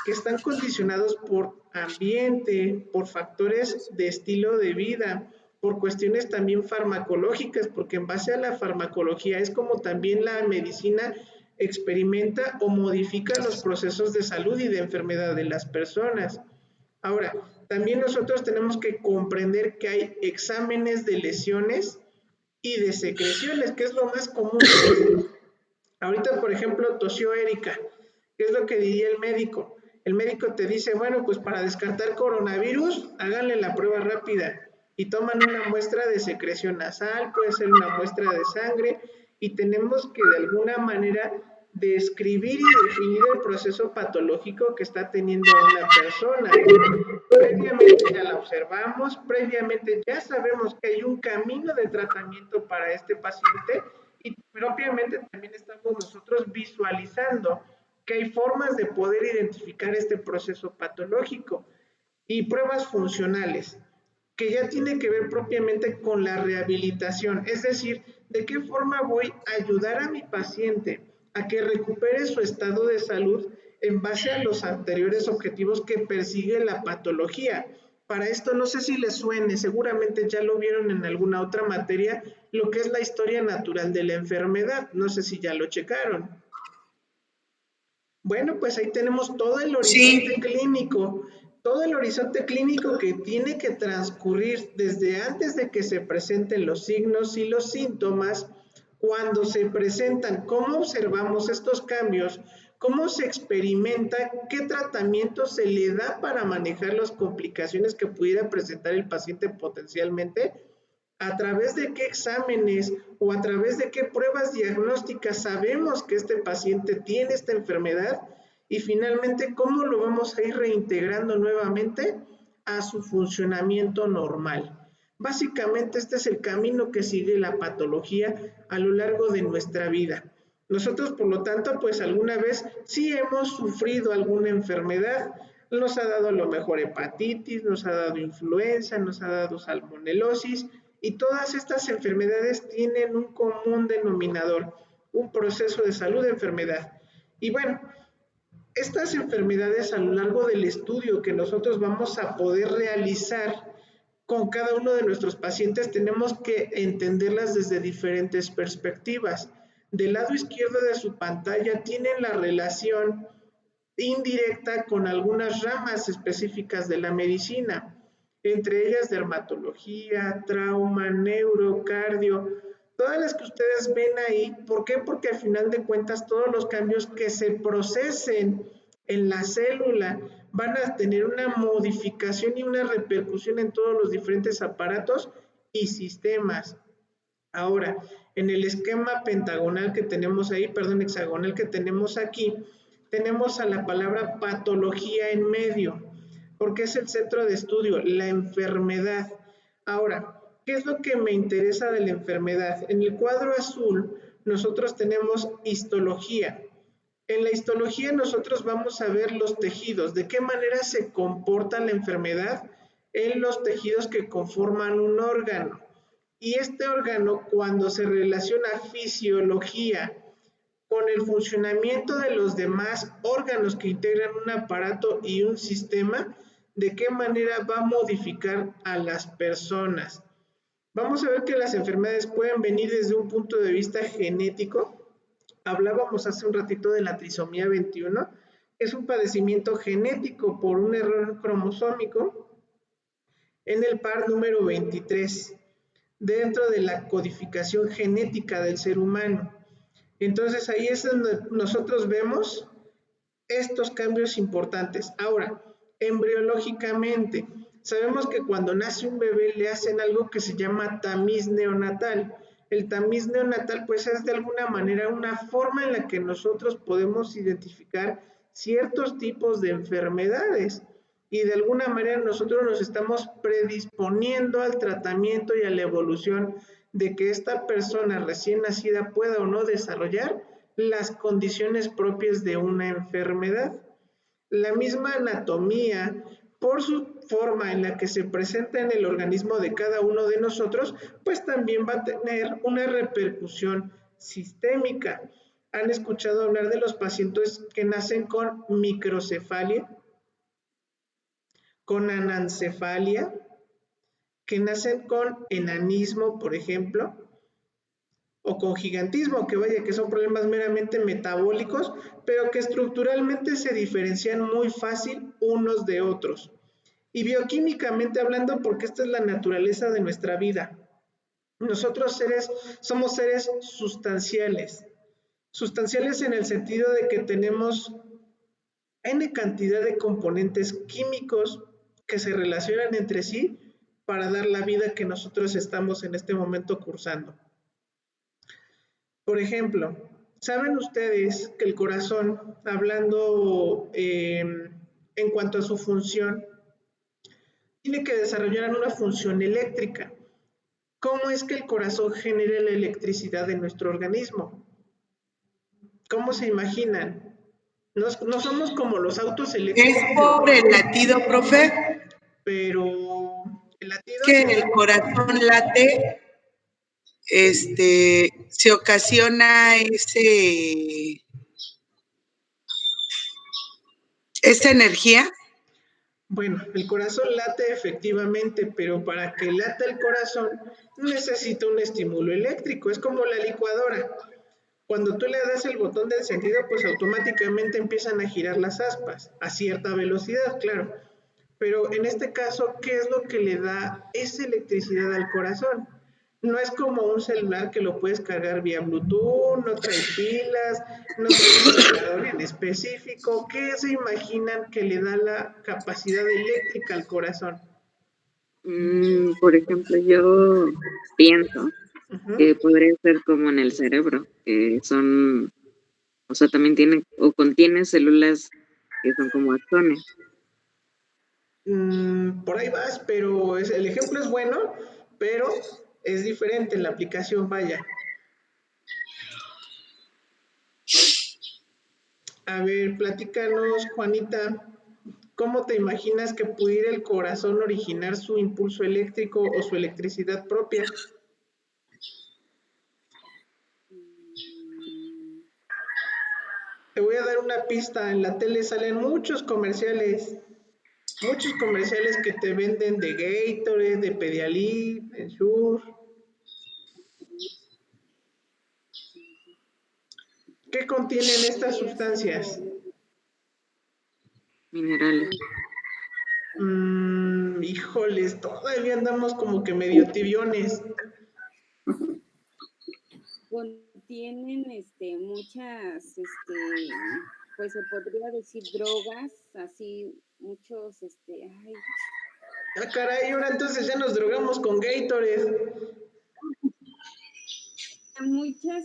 que están condicionados por ambiente, por factores de estilo de vida, por cuestiones también farmacológicas, porque en base a la farmacología es como también la medicina experimenta o modifica los procesos de salud y de enfermedad de las personas. Ahora, también nosotros tenemos que comprender que hay exámenes de lesiones y de secreciones, que es lo más común. Ahorita, por ejemplo, tosió Erika. ¿Qué es lo que diría el médico? El médico te dice, bueno, pues para descartar coronavirus, háganle la prueba rápida y toman una muestra de secreción nasal, puede ser una muestra de sangre, y tenemos que de alguna manera describir y definir el proceso patológico que está teniendo una persona. Previamente ya la observamos, previamente ya sabemos que hay un camino de tratamiento para este paciente y propiamente también estamos nosotros visualizando que hay formas de poder identificar este proceso patológico y pruebas funcionales, que ya tiene que ver propiamente con la rehabilitación, es decir, de qué forma voy a ayudar a mi paciente a que recupere su estado de salud en base a los anteriores objetivos que persigue la patología. Para esto no sé si les suene, seguramente ya lo vieron en alguna otra materia, lo que es la historia natural de la enfermedad, no sé si ya lo checaron. Bueno, pues ahí tenemos todo el horizonte clínico, todo el horizonte clínico que tiene que transcurrir desde antes de que se presenten los signos y los síntomas, cuando se presentan, cómo observamos estos cambios, cómo se experimenta, qué tratamiento se le da para manejar las complicaciones que pudiera presentar el paciente potencialmente, a través de qué exámenes o a través de qué pruebas diagnósticas sabemos que este paciente tiene esta enfermedad y finalmente cómo lo vamos a ir reintegrando nuevamente a su funcionamiento normal. Básicamente este es el camino que sigue la patología a lo largo de nuestra vida. Nosotros, por lo tanto, pues alguna vez sí hemos sufrido alguna enfermedad, nos ha dado a lo mejor hepatitis, nos ha dado influenza, nos ha dado salmonelosis, y todas estas enfermedades tienen un común denominador, un proceso de salud de enfermedad. Y bueno, estas enfermedades a lo largo del estudio que nosotros vamos a poder realizar con cada uno de nuestros pacientes tenemos que entenderlas desde diferentes perspectivas. Del lado izquierdo de su pantalla tienen la relación indirecta con algunas ramas específicas de la medicina, entre ellas dermatología, trauma, neuro, cardio, todas las que ustedes ven ahí. ¿Por qué? Porque al final de cuentas todos los cambios que se procesen en la célula van a tener una modificación y una repercusión en todos los diferentes aparatos y sistemas. Ahora, en el esquema pentagonal que tenemos ahí, perdón, hexagonal que tenemos aquí, tenemos a la palabra patología en medio, porque es el centro de estudio, la enfermedad. Ahora, ¿qué es lo que me interesa de la enfermedad? En el cuadro azul, nosotros tenemos histología. En la histología nosotros vamos a ver los tejidos, de qué manera se comporta la enfermedad en los tejidos que conforman un órgano. Y este órgano, cuando se relaciona fisiología con el funcionamiento de los demás órganos que integran un aparato y un sistema, de qué manera va a modificar a las personas. Vamos a ver que las enfermedades pueden venir desde un punto de vista genético. Hablábamos hace un ratito de la trisomía 21. Es un padecimiento genético por un error cromosómico en el par número 23 dentro de la codificación genética del ser humano. Entonces ahí es donde nosotros vemos estos cambios importantes. Ahora, embriológicamente, sabemos que cuando nace un bebé le hacen algo que se llama tamiz neonatal. El tamiz neonatal pues es de alguna manera una forma en la que nosotros podemos identificar ciertos tipos de enfermedades y de alguna manera nosotros nos estamos predisponiendo al tratamiento y a la evolución de que esta persona recién nacida pueda o no desarrollar las condiciones propias de una enfermedad. La misma anatomía, por su forma en la que se presenta en el organismo de cada uno de nosotros, pues también va a tener una repercusión sistémica. ¿Han escuchado hablar de los pacientes que nacen con microcefalia, con anencefalia, que nacen con enanismo, por ejemplo, o con gigantismo, que vaya, que son problemas meramente metabólicos, pero que estructuralmente se diferencian muy fácil unos de otros? Y bioquímicamente hablando, porque esta es la naturaleza de nuestra vida. Nosotros somos seres sustanciales. Sustanciales en el sentido de que tenemos N cantidad de componentes químicos que se relacionan entre sí para dar la vida que nosotros estamos en este momento cursando. Por ejemplo, ¿saben ustedes que el corazón, hablando en cuanto a su función, tiene que desarrollar una función eléctrica? ¿Cómo es que el corazón genera la electricidad de nuestro organismo? ¿Cómo se imaginan? No somos como los autos eléctricos.
¿Es por el latido, profe?
Pero el latido
Que el corazón late, se ocasiona esa energía.
Bueno, el corazón late efectivamente, pero para que lata el corazón necesita un estímulo eléctrico. Es como la licuadora. Cuando tú le das el botón de encendido, pues automáticamente empiezan a girar las aspas a cierta velocidad, claro. Pero en este caso, ¿qué es lo que le da esa electricidad al corazón? No es como un celular que lo puedes cargar vía Bluetooth, no trae pilas, no trae un cargador en específico. ¿Qué se imaginan que le da la capacidad eléctrica al corazón?
Por ejemplo, yo pienso que podría ser como en el cerebro, que son, o sea, también tiene o contiene células que son como axones.
Por ahí vas, pero el ejemplo es bueno, pero es diferente en la aplicación, vaya. A ver, platícanos, Juanita, ¿cómo te imaginas que pudiera el corazón originar su impulso eléctrico o su electricidad propia? Te voy a dar una pista, en la tele salen muchos comerciales que te venden de Gatorade, de Pedialyte, de Ensure. ¿Qué contienen estas sustancias?
Minerales.
Híjoles, todavía andamos como que medio tibiones.
Contienen muchas, pues se podría decir drogas, así muchos, ay.
Ah, caray, ahora entonces ya nos drogamos con Gatorade.
Muchas,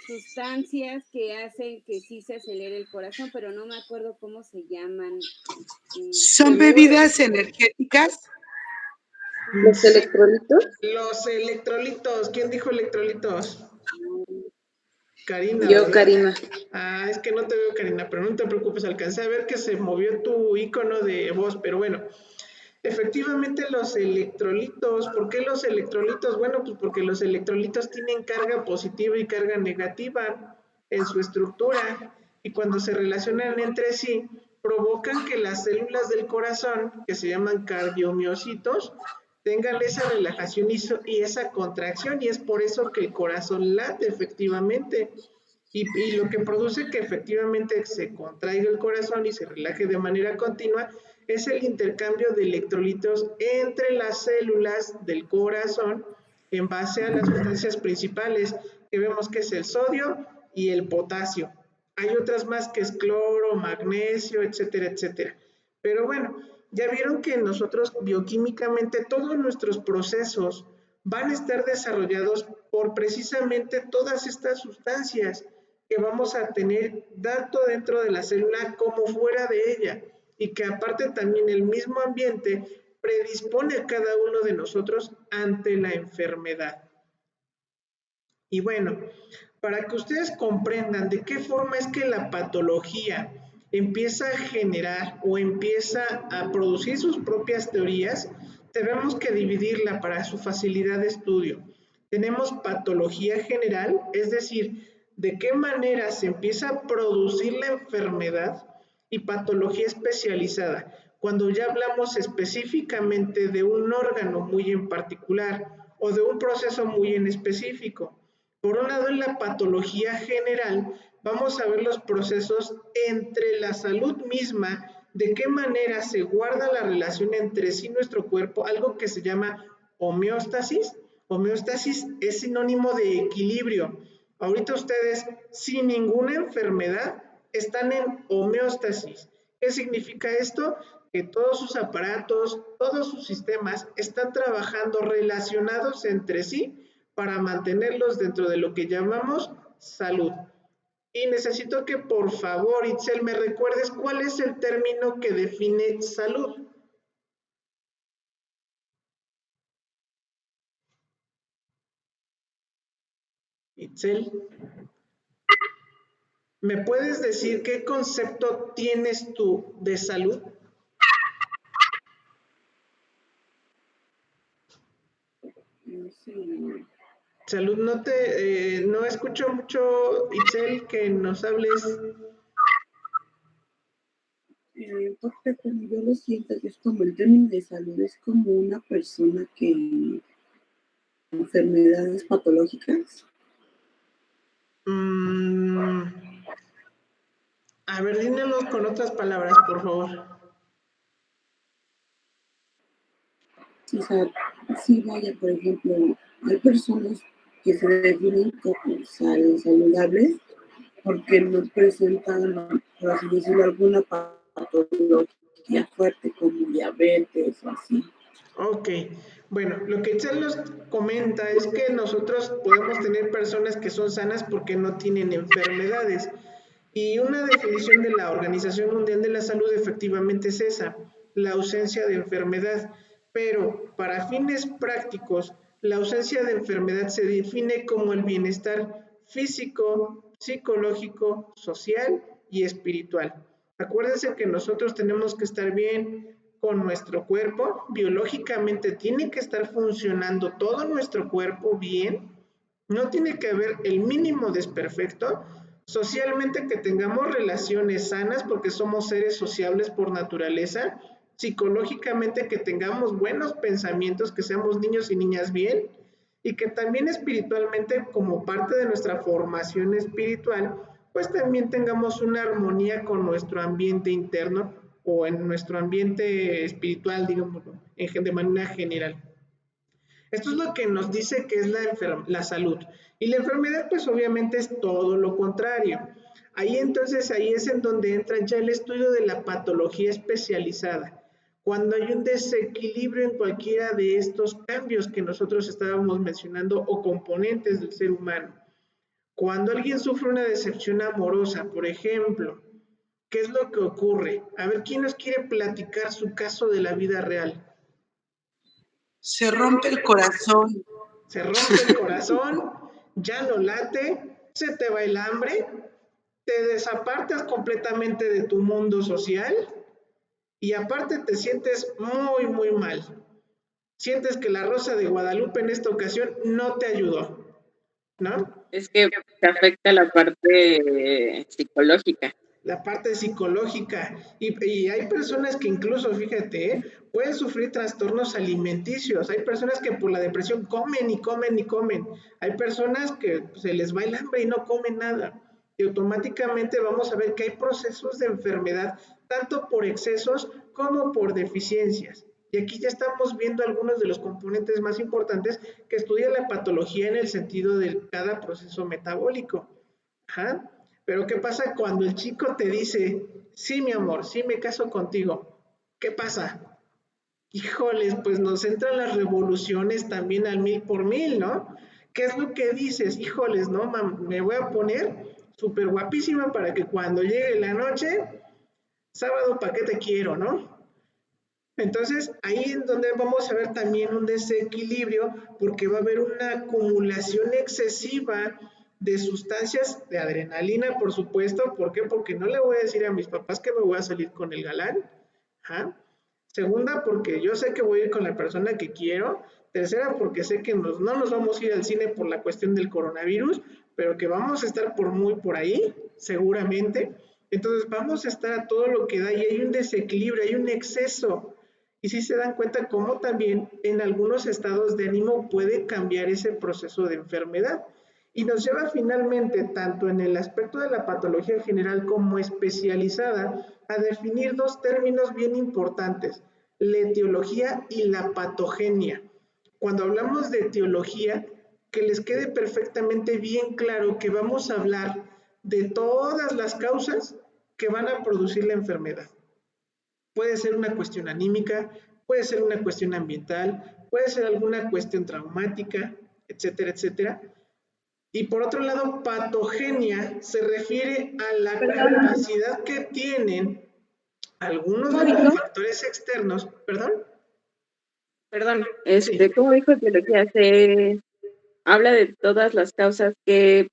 sustancias que hacen que sí se acelere el corazón, pero no me acuerdo cómo se llaman.
¿Son bebidas energéticas?
¿Los electrolitos?
Los electrolitos. ¿Quién dijo electrolitos? Karina.
Yo,
¿verdad?
Karina.
Ah, es que no te veo, Karina, pero no te preocupes, alcancé a ver que se movió tu icono de voz, pero bueno. Efectivamente, los electrolitos. ¿Por qué los electrolitos? Bueno, pues porque los electrolitos tienen carga positiva y carga negativa en su estructura, y cuando se relacionan entre sí, provocan que las células del corazón, que se llaman cardiomiocitos, tengan esa relajación y esa contracción, y es por eso que el corazón late efectivamente. Y lo que produce que efectivamente se contraiga el corazón y se relaje de manera continua es el intercambio de electrolitos entre las células del corazón en base a las sustancias principales que vemos que es el sodio y el potasio. Hay otras más que es cloro, magnesio, etcétera, etcétera. Pero bueno, ya vieron que nosotros bioquímicamente todos nuestros procesos van a estar desarrollados por precisamente todas estas sustancias que vamos a tener tanto dentro de la célula como fuera de ella, y que aparte también el mismo ambiente predispone a cada uno de nosotros ante la enfermedad. Y bueno, para que ustedes comprendan de qué forma es que la patología empieza a generar o empieza a producir sus propias teorías, tenemos que dividirla para su facilidad de estudio. Tenemos patología general, es decir, de qué manera se empieza a producir la enfermedad, y patología especializada, cuando ya hablamos específicamente de un órgano muy en particular o de un proceso muy en específico. Por un lado, en la patología general, vamos a ver los procesos entre la salud misma, de qué manera se guarda la relación entre sí nuestro cuerpo, algo que se llama homeostasis. Homeostasis es sinónimo de equilibrio. Ahorita ustedes, sin ninguna enfermedad, están en homeostasis. ¿Qué significa esto? Que todos sus aparatos, todos sus sistemas están trabajando relacionados entre sí para mantenerlos dentro de lo que llamamos salud. Y necesito que por favor, Itzel, me recuerdes cuál es el término que define salud. Itzel, ¿me puedes decir qué concepto tienes tú de salud?
Sí.
Salud, no escucho mucho, Itzel, que nos hables.
Porque como yo lo siento, es como el término de salud, es como una persona que enfermedades patológicas.
A ver, dímelo con otras palabras, por favor.
O sea, sí, vaya, por ejemplo, hay personas que se definen como saludables porque no presentan, por así decirlo, alguna patología fuerte como diabetes o así.
Ok, bueno, lo que Itzel nos comenta es que nosotros podemos tener personas que son sanas porque no tienen enfermedades. Y una definición de la Organización Mundial de la Salud efectivamente es esa, la ausencia de enfermedad. Pero para fines prácticos, la ausencia de enfermedad se define como el bienestar físico, psicológico, social y espiritual. Acuérdense que nosotros tenemos que estar bien con nuestro cuerpo, biológicamente tiene que estar funcionando todo nuestro cuerpo bien, no tiene que haber el mínimo desperfecto, socialmente que tengamos relaciones sanas porque somos seres sociables por naturaleza, psicológicamente que tengamos buenos pensamientos, que seamos niños y niñas bien, y que también espiritualmente como parte de nuestra formación espiritual, pues también tengamos una armonía con nuestro ambiente interno o en nuestro ambiente espiritual, digamos, de manera general. Esto es lo que nos dice que es la salud. Y la enfermedad, pues obviamente es todo lo contrario. Ahí entonces, ahí es en donde entra ya el estudio de la patología especializada. Cuando hay un desequilibrio en cualquiera de estos cambios que nosotros estábamos mencionando o componentes del ser humano. Cuando alguien sufre una decepción amorosa, por ejemplo, ¿qué es lo que ocurre? A ver, ¿quién nos quiere platicar su caso de la vida real?
Se rompe el corazón.
Se rompe el corazón, ya no late, se te va el hambre, te desapartas completamente de tu mundo social y aparte te sientes muy, muy mal. Sientes que la Rosa de Guadalupe en esta ocasión no te ayudó, ¿no?
Es que te afecta la parte psicológica.
la parte psicológica. Y hay personas que incluso, fíjate, pueden sufrir trastornos alimenticios. Hay personas que por la depresión comen y comen y comen. Hay personas que se les va el hambre y no comen nada. Y automáticamente vamos a ver que hay procesos de enfermedad, tanto por excesos como por deficiencias. Y aquí ya estamos viendo algunos de los componentes más importantes que estudia la patología en el sentido de cada proceso metabólico. Ajá. Pero ¿qué pasa cuando el chico te dice, sí, mi amor, sí me caso contigo? ¿Qué pasa? Híjoles, pues nos entran las revoluciones también al 1000 por 1000, ¿no? ¿Qué es lo que dices? Híjoles, ¿no? Me voy a poner súper guapísima para que cuando llegue la noche, sábado, ¿para qué te quiero, no? Entonces, ahí es donde vamos a ver también un desequilibrio porque va a haber una acumulación excesiva de sustancias de adrenalina, por supuesto. ¿Por qué? Porque no le voy a decir a mis papás que me voy a salir con el galán. ¿Ah? Segunda, porque yo sé que voy a ir con la persona que quiero. Tercera, porque sé que no nos vamos a ir al cine por la cuestión del coronavirus, pero que vamos a estar por ahí, seguramente. Entonces vamos a estar a todo lo que da y hay un desequilibrio, hay un exceso. Y si se dan cuenta cómo también en algunos estados de ánimo puede cambiar ese proceso de enfermedad. Y nos lleva finalmente, tanto en el aspecto de la patología general como especializada, a definir dos términos bien importantes, la etiología y la patogenia. Cuando hablamos de etiología, que les quede perfectamente bien claro que vamos a hablar de todas las causas que van a producir la enfermedad. Puede ser una cuestión anímica, puede ser una cuestión ambiental, puede ser alguna cuestión traumática, etcétera, etcétera. Y por otro lado, patogenia se refiere a la capacidad que tienen algunos de los factores externos, ¿perdón?
Perdón,
Sí,
¿cómo dijo etiología? Se habla de todas las causas que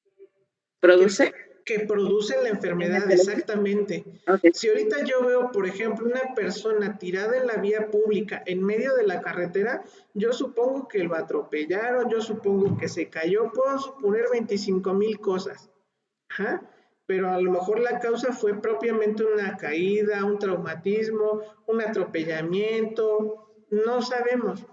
produce
que producen la
en
enfermedad,
etiología.
exactamente.
Ok.
Si ahorita yo veo, por ejemplo, una persona tirada en la vía pública, en medio de la carretera, yo supongo que lo atropellaron, yo supongo que se cayó, puedo suponer 25,000 cosas. Ajá. Pero a lo mejor la causa fue propiamente una caída, un traumatismo, un atropellamiento, no sabemos.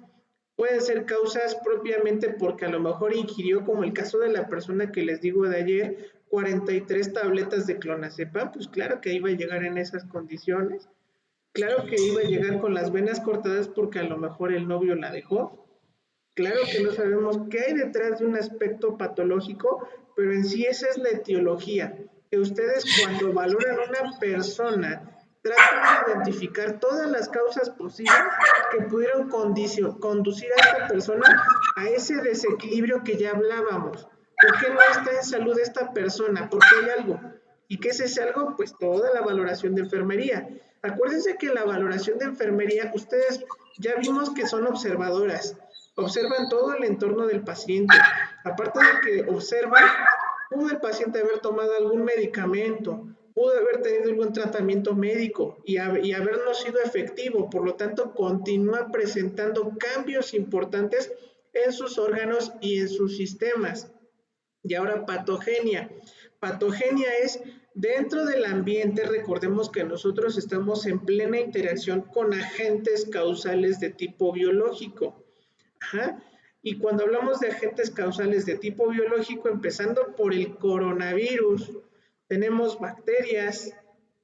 Pueden ser causas propiamente porque a lo mejor ingirió, como el caso de la persona que les digo de ayer, 43 tabletas de clonazepam, pues claro que iba a llegar en esas condiciones, claro que iba a llegar con las venas cortadas porque a lo mejor el novio la dejó, claro que no sabemos qué hay detrás de un aspecto patológico, pero en sí esa es la etiología, que ustedes cuando valoran a una persona tratan de identificar todas las causas posibles que pudieron conducir a esta persona a ese desequilibrio que ya hablábamos. ¿Por qué no está en salud esta persona? ¿Por qué hay algo? ¿Y qué es ese algo? Pues toda la valoración de enfermería. Acuérdense que la valoración de enfermería, ustedes ya vimos que son observadoras, observan todo el entorno del paciente. Aparte de que observan, pudo el paciente haber tomado algún medicamento, pudo haber tenido algún tratamiento médico y haber no sido efectivo, por lo tanto continúa presentando cambios importantes en sus órganos y en sus sistemas. Y ahora patogenia. Patogenia es dentro del ambiente, recordemos que nosotros estamos en plena interacción con agentes causales de tipo biológico. Ajá. Y cuando hablamos de agentes causales de tipo biológico, empezando por el coronavirus, tenemos bacterias,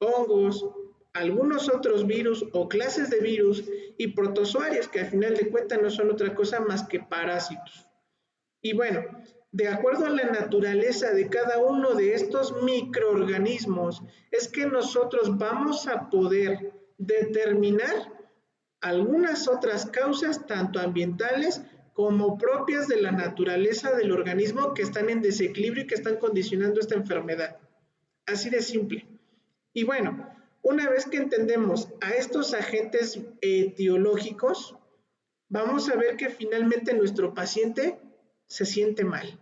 hongos, algunos otros virus o clases de virus y protozoarios que al final de cuentas no son otra cosa más que parásitos. Y bueno, de acuerdo a la naturaleza de cada uno de estos microorganismos, es que nosotros vamos a poder determinar algunas otras causas, tanto ambientales como propias de la naturaleza del organismo que están en desequilibrio y que están condicionando esta enfermedad. Así de simple. Y bueno, una vez que entendemos a estos agentes etiológicos, vamos a ver que finalmente nuestro paciente se siente mal.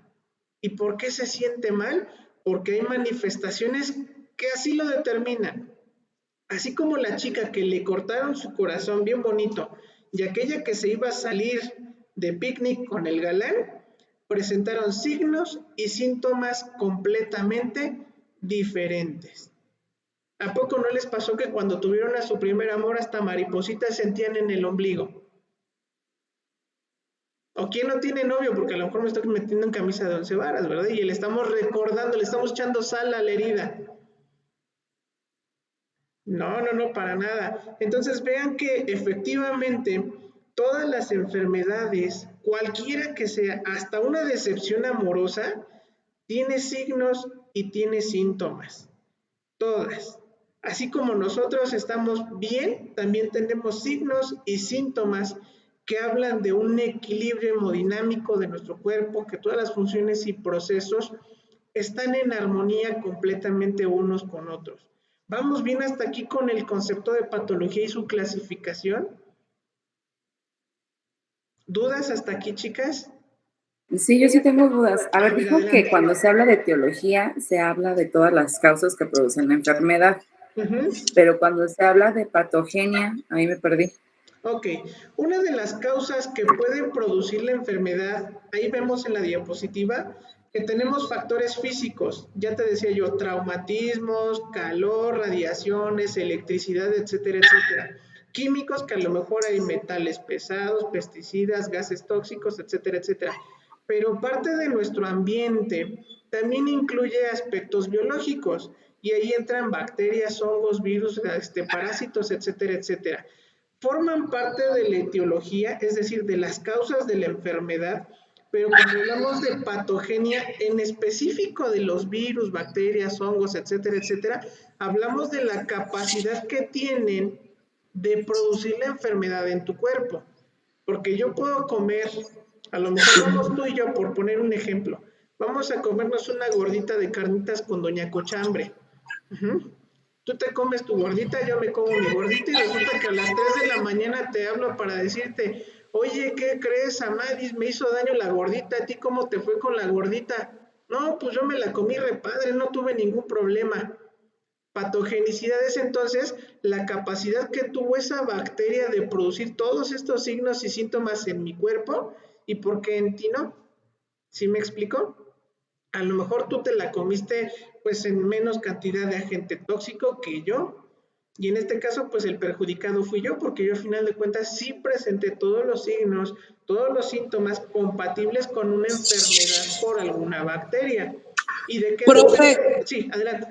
¿Y por qué se siente mal? Porque hay manifestaciones que así lo determinan. Así como la chica que le cortaron su corazón bien bonito y aquella que se iba a salir de picnic con el galán, presentaron signos y síntomas completamente diferentes. ¿A poco no les pasó que cuando tuvieron a su primer amor hasta maripositas sentían en el ombligo? ¿O quién no tiene novio? Porque a lo mejor me estoy metiendo en camisa de 11 varas, ¿verdad? Y le estamos recordando, le estamos echando sal a la herida. No, no, no, para nada. Entonces vean que efectivamente todas las enfermedades, cualquiera que sea, hasta una decepción amorosa, tiene signos y tiene síntomas. Todas. Así como nosotros estamos bien, también tenemos signos y síntomas que hablan de un equilibrio hemodinámico de nuestro cuerpo, que todas las funciones y procesos están en armonía completamente unos con otros. ¿Vamos bien hasta aquí con el concepto de patología y su clasificación? ¿Dudas hasta aquí, chicas?
Sí, yo sí tengo dudas. A ver, dijo
adelante.
que cuando se habla de etiología, se habla de todas las causas que producen la enfermedad, pero cuando se habla de patogenia, ahí me perdí.
Ok, una de las causas que pueden producir la enfermedad, ahí vemos en la diapositiva que tenemos factores físicos, ya te decía yo, traumatismos, calor, radiaciones, electricidad, etcétera, etcétera. Químicos, que a lo mejor hay metales pesados, pesticidas, gases tóxicos, etcétera, etcétera. Pero parte de nuestro ambiente también incluye aspectos biológicos y ahí entran bacterias, hongos, virus, parásitos, etcétera, etcétera. Forman parte de la etiología, es decir, de las causas de la enfermedad, pero cuando hablamos de patogenia, en específico de los virus, bacterias, hongos, etcétera, etcétera, hablamos de la capacidad que tienen de producir la enfermedad en tu cuerpo. Porque yo puedo comer, a lo mejor vamos tú y yo, por poner un ejemplo, vamos a comernos una gordita de carnitas con Doña Cochambre. Tú te comes tu gordita, yo me como mi gordita y resulta que a las 3 de la mañana te hablo para decirte, oye, ¿qué crees, Amadis? Me hizo daño la gordita, ¿a ti cómo te fue con la gordita? No, pues yo me la comí re padre, no tuve ningún problema. Patogenicidad es entonces la capacidad que tuvo esa bacteria de producir todos estos signos y síntomas en mi cuerpo y por qué en ti no. ¿Sí me explico? A lo mejor tú te la comiste pues en menos cantidad de agente tóxico que yo. Y en este caso pues el perjudicado fui yo porque yo al final de cuentas sí presenté todos los signos, todos los síntomas compatibles con una enfermedad por alguna bacteria. ¿Y de qué?
Profe,
Sí, adelante.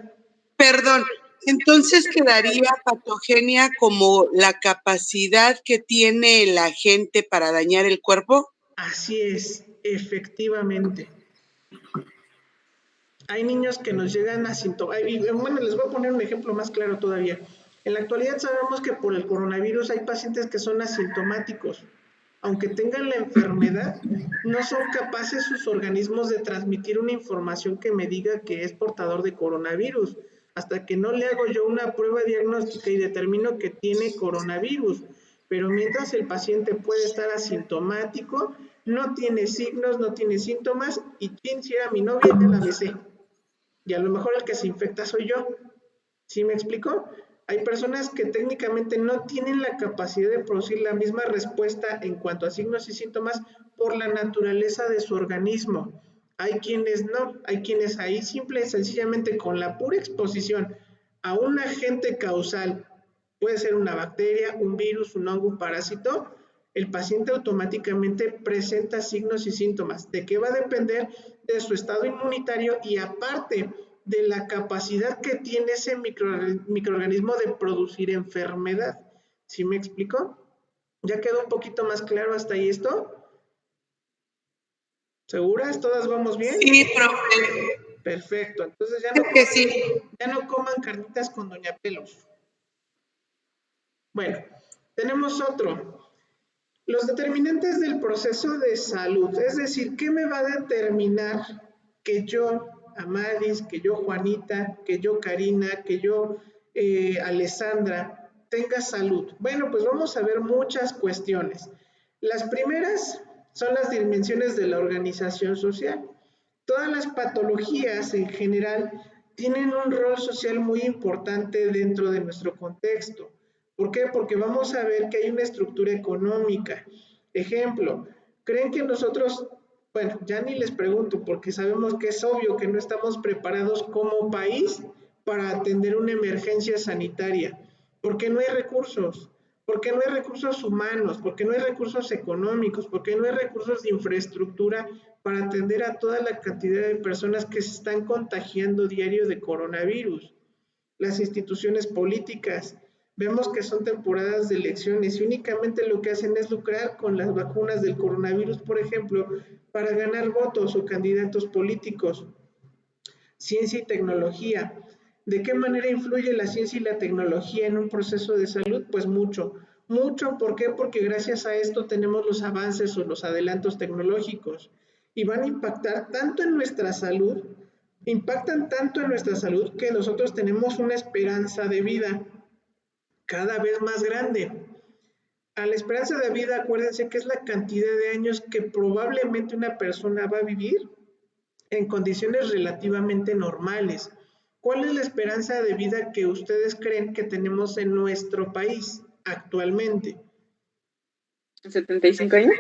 perdón, entonces quedaría patogenia como la capacidad que tiene el agente para dañar el cuerpo.
Así es, efectivamente. Hay niños que nos llegan asintomáticos. Bueno, les voy a poner un ejemplo más claro todavía. En la actualidad sabemos que por el coronavirus hay pacientes que son asintomáticos. Aunque tengan la enfermedad, no son capaces sus organismos de transmitir una información que me diga que es portador de coronavirus, hasta que no le hago yo una prueba diagnóstica y determino que tiene coronavirus. Pero mientras el paciente puede estar asintomático, no tiene signos, no tiene síntomas, y quien si era mi novia ya la besé. Y a lo mejor el que se infecta soy yo. ¿Sí me explico? Hay personas que técnicamente no tienen la capacidad de producir la misma respuesta en cuanto a signos y síntomas por la naturaleza de su organismo. Hay quienes no, hay quienes ahí simple y sencillamente con la pura exposición a un agente causal, puede ser una bacteria, un virus, un hongo, un parásito, el paciente automáticamente presenta signos y síntomas. ¿De qué va a depender? De su estado inmunitario y aparte de la capacidad que tiene ese microorganismo de producir enfermedad. ¿Sí me explico? ¿Ya quedó un poquito más claro hasta ahí esto? ¿Seguras? ¿Todas vamos bien?
Sí, profe.
Perfecto. Entonces ya no coman carnitas con Doña Pelos. Bueno, tenemos otro. Los determinantes del proceso de salud, es decir, ¿qué me va a determinar que yo, Amadis, que yo, Juanita, que yo, Karina, que yo, Alessandra, tenga salud? Bueno, pues vamos a ver muchas cuestiones. Las primeras son las dimensiones de la organización social. Todas las patologías en general tienen un rol social muy importante dentro de nuestro contexto. ¿Por qué? Porque vamos a ver que hay una estructura económica. Ejemplo, ¿creen que nosotros, bueno, ya ni les pregunto porque sabemos que es obvio que no estamos preparados como país para atender una emergencia sanitaria, porque no hay recursos, porque no hay recursos humanos, porque no hay recursos económicos, porque no hay recursos de infraestructura para atender a toda la cantidad de personas que se están contagiando diario de coronavirus. Las instituciones políticas, vemos que son temporadas de elecciones y únicamente lo que hacen es lucrar con las vacunas del coronavirus, por ejemplo, para ganar votos o candidatos políticos. Ciencia y tecnología. ¿De qué manera influye la ciencia y la tecnología en un proceso de salud? Pues mucho. Mucho, ¿por qué? Porque gracias a esto tenemos los avances o los adelantos tecnológicos y van a impactar tanto en nuestra salud, impactan tanto en nuestra salud que nosotros tenemos una esperanza de vida cada vez más grande. A la esperanza de vida, acuérdense que es la cantidad de años que probablemente una persona va a vivir en condiciones relativamente normales. ¿Cuál es la esperanza de vida que ustedes creen que tenemos en nuestro país actualmente?
¿75 años?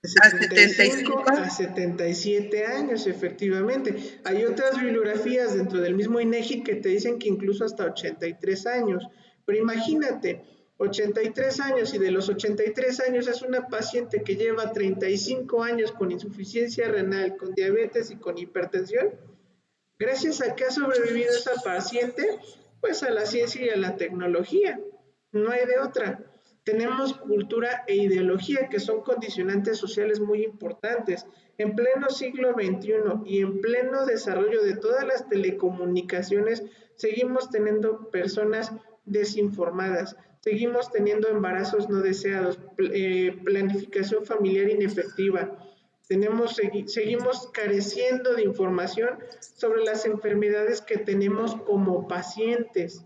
De 75 a 77 años, efectivamente. Hay otras bibliografías dentro del mismo INEGI que te dicen que incluso hasta 83 años. Pero imagínate, 83 años y de los 83 años es una paciente que lleva 35 años con insuficiencia renal, con diabetes y con hipertensión. Gracias a que ha sobrevivido esa paciente, pues a la ciencia y a la tecnología. No hay de otra. Tenemos cultura e ideología que son condicionantes sociales muy importantes. En pleno siglo XXI y en pleno desarrollo de todas las telecomunicaciones, seguimos teniendo personas desinformadas, seguimos teniendo embarazos no deseados, planificación familiar inefectiva. Seguimos careciendo de información sobre las enfermedades que tenemos como pacientes.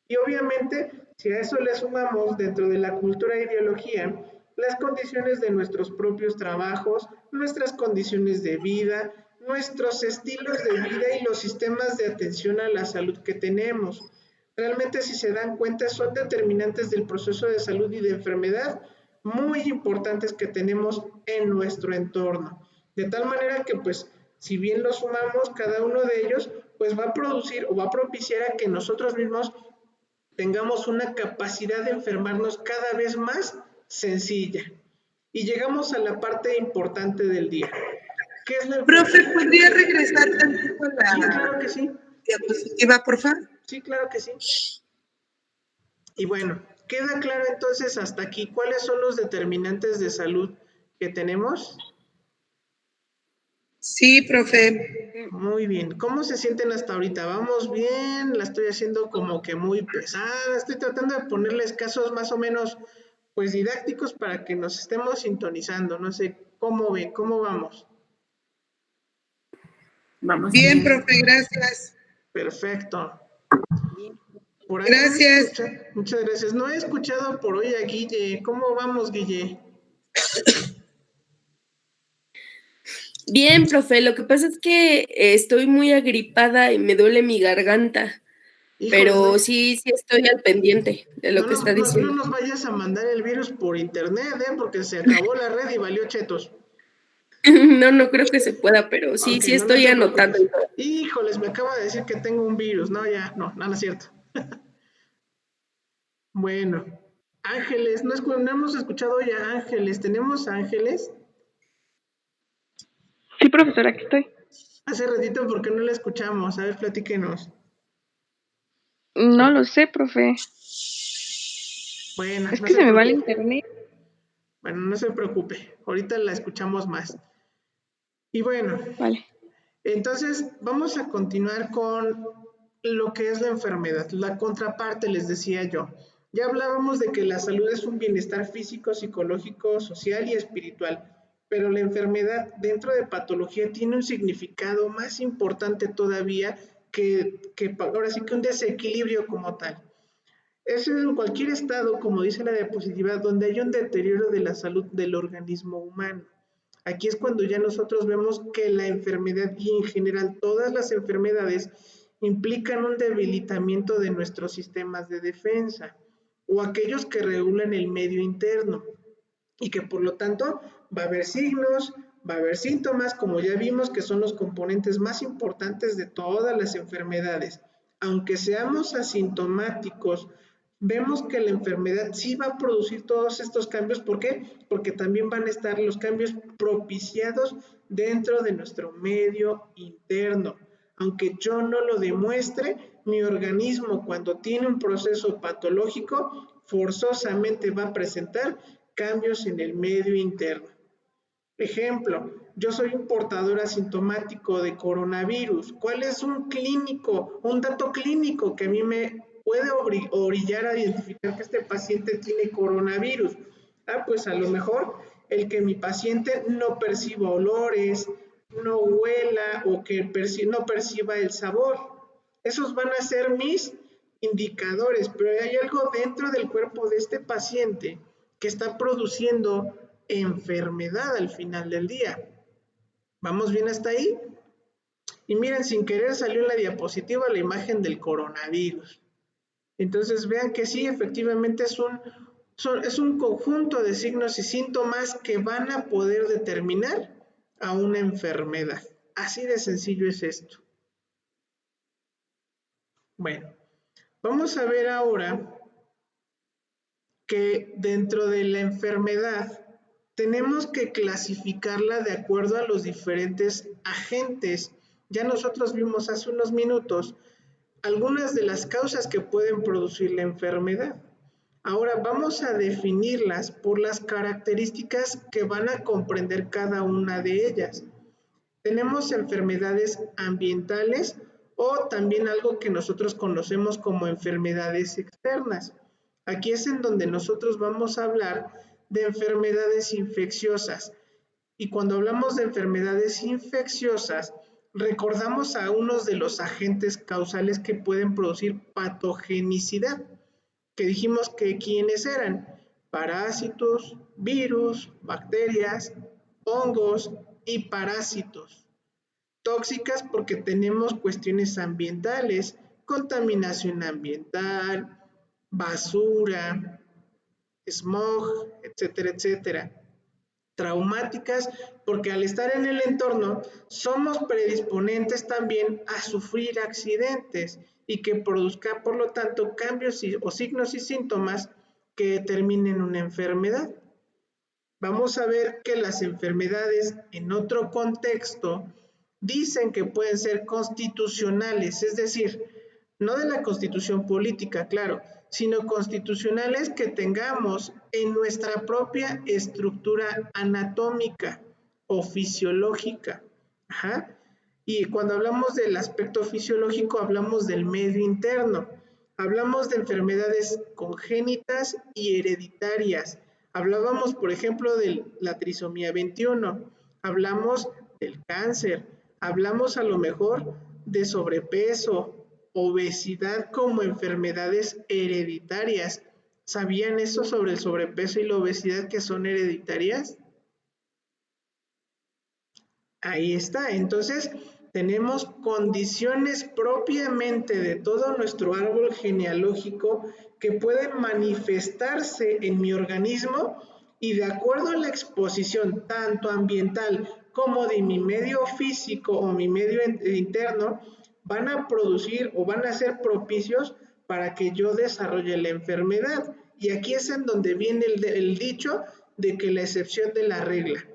Y obviamente, si a eso le sumamos dentro de la cultura e ideología, las condiciones de nuestros propios trabajos, nuestras condiciones de vida, nuestros estilos de vida y los sistemas de atención a la salud que tenemos. Realmente, si se dan cuenta, son determinantes del proceso de salud y de enfermedad muy importantes que tenemos en nuestro entorno. De tal manera que, pues, si bien los sumamos, cada uno de ellos, pues va a producir o va a propiciar a que nosotros mismos tengamos una capacidad de enfermarnos cada vez más sencilla. Y llegamos a la parte importante del día. ¿Qué es la enfermedad?
Profe, ¿podría regresar tantito a la
Sí, claro que sí.
diapositiva, por favor?
Sí, claro que sí. Y bueno, queda claro entonces hasta aquí cuáles son los determinantes de salud que tenemos.
Sí, profe.
Muy bien. ¿Cómo se sienten hasta ahorita? ¿Vamos bien? La estoy haciendo como que muy pesada. Estoy tratando de ponerles casos más o menos, pues, didácticos para que nos estemos sintonizando. No sé, ¿cómo ven? ¿Cómo vamos?
Vamos
Bien, profe, gracias.
Perfecto. Por ahí
Gracias.
muchas gracias. No he escuchado por hoy a Guille. ¿Cómo vamos, Guille?
Bien, profe, lo que pasa es que estoy muy agripada y me duele mi garganta,
Híjole,
pero sí estoy al pendiente de lo que está
no
diciendo.
nos vayas a mandar el virus por internet, porque se acabó la red y valió chetos.
No creo que se pueda, pero sí,
Ok,
sí
no
estoy
te
anotando.
preocupes. Híjoles, me acaba de decir que tengo un virus. No, ya, no, nada es cierto. Bueno, Ángeles, no hemos escuchado ya Ángeles. ¿Tenemos Ángeles?
Sí, profesora, aquí estoy.
Hace ratito, ¿por qué no la escuchamos? A ver, platíquenos.
No lo sé, profe.
Bueno,
Es
no
que
se
se me va el
preocupe.
internet.
Bueno, no se preocupe. Ahorita la escuchamos más. Y bueno,
Vale.
entonces vamos a continuar con lo que es la enfermedad, la contraparte, les decía yo. Ya hablábamos de que la salud es un bienestar físico, psicológico, social y espiritual, pero la enfermedad dentro de patología tiene un significado más importante todavía que ahora sí que un desequilibrio como tal. Es en cualquier estado, como dice la diapositiva, donde hay un deterioro de la salud del organismo humano. Aquí es cuando ya nosotros vemos que la enfermedad y en general todas las enfermedades implican un debilitamiento de nuestros sistemas de defensa o aquellos que regulan el medio interno y que por lo tanto va a haber signos, va a haber síntomas, como ya vimos que son los componentes más importantes de todas las enfermedades. aunque seamos asintomáticos, vemos que la enfermedad sí va a producir todos estos cambios. ¿Por qué? Porque también van a estar los cambios propiciados dentro de nuestro medio interno. Aunque yo no lo demuestre, mi organismo cuando tiene un proceso patológico forzosamente va a presentar cambios en el medio interno. Ejemplo, yo soy un portador asintomático de coronavirus. ¿Cuál es un dato clínico que a mí me puede orillar a identificar que este paciente tiene coronavirus? Pues a lo mejor el que mi paciente no perciba olores, no huela o que no perciba el sabor. Esos van a ser mis indicadores, pero hay algo dentro del cuerpo de este paciente que está produciendo enfermedad al final del día. ¿Vamos bien hasta ahí? Y miren, sin querer salió en la diapositiva la imagen del coronavirus. Entonces vean que sí, efectivamente es un conjunto de signos y síntomas que van a poder determinar a una enfermedad. Así de sencillo es esto. Bueno, vamos a ver ahora que dentro de la enfermedad tenemos que clasificarla de acuerdo a los diferentes agentes. Ya nosotros vimos hace unos minutos algunas de las causas que pueden producir la enfermedad. Ahora vamos a definirlas por las características que van a comprender cada una de ellas. Tenemos enfermedades ambientales o también algo que nosotros conocemos como enfermedades externas. Aquí es en donde nosotros vamos a hablar de enfermedades infecciosas. Y cuando hablamos de enfermedades infecciosas, recordamos a unos de los agentes causales que pueden producir patogenicidad, que dijimos que quiénes eran: parásitos, virus, bacterias, hongos y parásitos. Tóxicas porque tenemos cuestiones ambientales, contaminación ambiental, basura, smog, etcétera, etcétera. Traumáticas porque al estar en el entorno somos predisponentes también a sufrir accidentes y que produzca por lo tanto cambios o signos y síntomas que determinen una enfermedad. Vamos a ver que las enfermedades en otro contexto dicen que pueden ser constitucionales, es decir, no de la constitución política, claro, sino constitucionales que tengamos en nuestra propia estructura anatómica o fisiológica. Y cuando hablamos del aspecto fisiológico, hablamos del medio interno, hablamos de enfermedades congénitas y hereditarias. Hablábamos, por ejemplo, de la trisomía 21, hablamos del cáncer, hablamos a lo mejor de sobrepeso, obesidad como enfermedades hereditarias. ¿Sabían eso sobre el sobrepeso y la obesidad que son hereditarias? Ahí está. Entonces, tenemos condiciones propiamente de todo nuestro árbol genealógico que pueden manifestarse en mi organismo y de acuerdo a la exposición tanto ambiental como de mi medio físico o mi medio interno, van a producir o van a ser propicios para que yo desarrolle la enfermedad. Y aquí es en donde viene el dicho de que la excepción de la regla.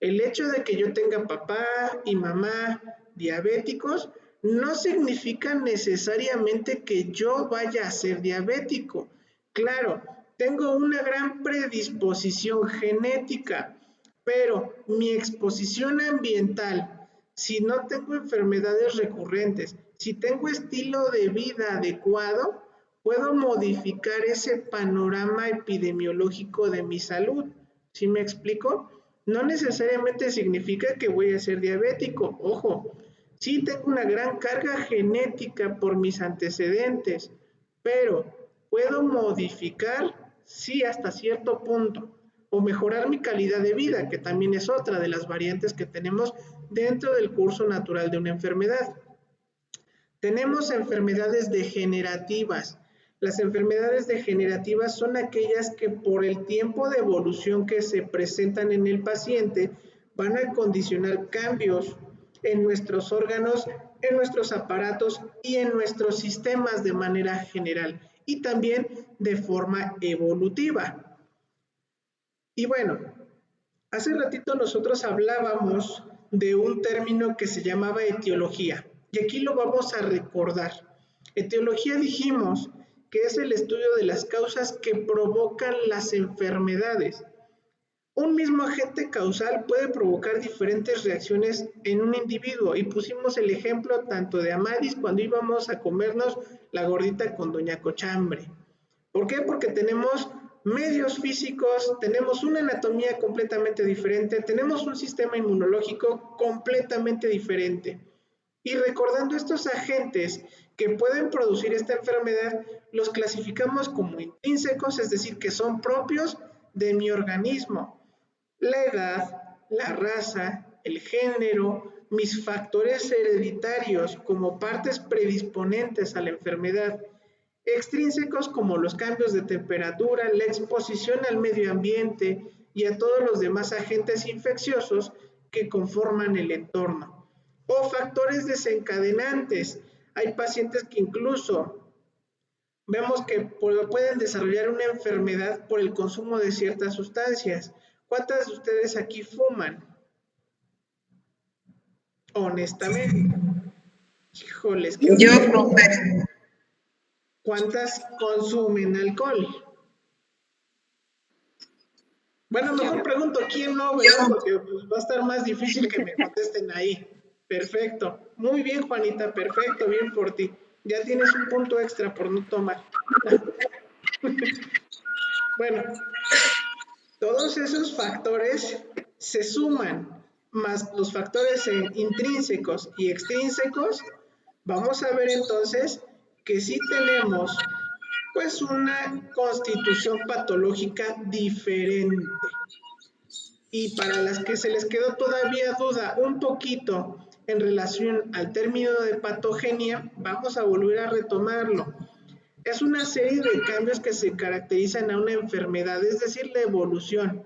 El hecho de que yo tenga papá y mamá diabéticos no significa necesariamente que yo vaya a ser diabético. Claro, tengo una gran predisposición genética, pero mi exposición ambiental, si no tengo enfermedades recurrentes, si tengo estilo de vida adecuado, puedo modificar ese panorama epidemiológico de mi salud. ¿Sí me explico? No necesariamente significa que voy a ser diabético. Ojo, sí tengo una gran carga genética por mis antecedentes, pero puedo modificar, sí, hasta cierto punto, o mejorar mi calidad de vida, que también es otra de las variantes que tenemos dentro del curso natural de una enfermedad. Tenemos enfermedades degenerativas. Las enfermedades degenerativas son aquellas que por el tiempo de evolución que se presentan en el paciente van a condicionar cambios en nuestros órganos en nuestros aparatos y en nuestros sistemas de manera general y también de forma evolutiva. Y bueno, hace ratito nosotros hablábamos de un término que se llamaba etiología y aquí lo vamos a recordar. Etiología dijimos que es el estudio de las causas que provocan las enfermedades. Un mismo agente causal puede provocar diferentes reacciones en un individuo y pusimos el ejemplo tanto de Amadis cuando íbamos a comernos la gordita con Doña Cochambre. ¿Por qué? Porque tenemos medios físicos, tenemos una anatomía completamente diferente, tenemos un sistema inmunológico completamente diferente. Y recordando estos agentes que pueden producir esta enfermedad, los clasificamos como intrínsecos, es decir, que son propios de mi organismo. La edad, la raza, el género, mis factores hereditarios como partes predisponentes a la enfermedad, extrínsecos como los cambios de temperatura, la exposición al medio ambiente y a todos los demás agentes infecciosos que conforman el entorno. O factores desencadenantes. Hay pacientes que incluso vemos que pueden desarrollar una enfermedad por el consumo de ciertas sustancias. ¿Cuántas de ustedes aquí fuman? Honestamente. Híjoles, qué
Yo,
feo.
profe,
¿Cuántas consumen alcohol? Bueno, mejor pregunto, ¿quién no, verdad? Porque pues, va a estar más difícil que me contesten ahí. Perfecto. Muy bien, Juanita, perfecto, bien por ti. Ya tienes un punto extra por no tomar. Bueno, todos esos factores se suman, más los factores intrínsecos y extrínsecos, vamos a ver entonces que sí tenemos pues una constitución patológica diferente. Y para las que se les quedó todavía duda un poquito en relación al término de patogenia, vamos a volver a retomarlo. Es una serie de cambios que se caracterizan a una enfermedad, es decir, la evolución.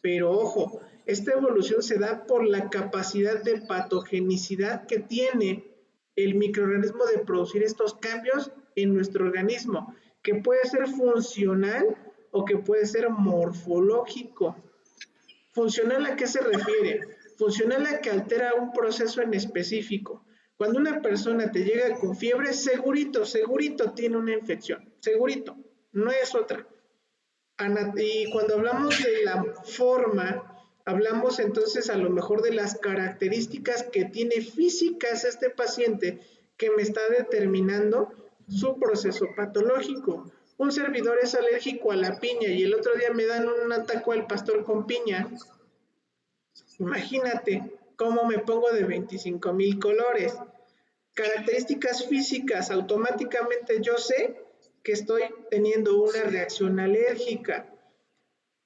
Pero ojo, esta evolución se da por la capacidad de patogenicidad que tiene el microorganismo de producir estos cambios en nuestro organismo, que puede ser funcional o que puede ser morfológico. ¿Funcional a qué se refiere? Funcional a que altera un proceso en específico. Cuando una persona te llega con fiebre, segurito, segurito tiene una infección, segurito, no es otra. Y cuando hablamos de la forma, hablamos entonces a lo mejor de las características que tiene físicas este paciente que me está determinando su proceso patológico. Un servidor es alérgico a la piña y el otro día me dan un ataque al pastor con piña. Imagínate cómo me pongo de 25,000 colores. Características físicas, automáticamente yo sé que estoy teniendo una reacción alérgica.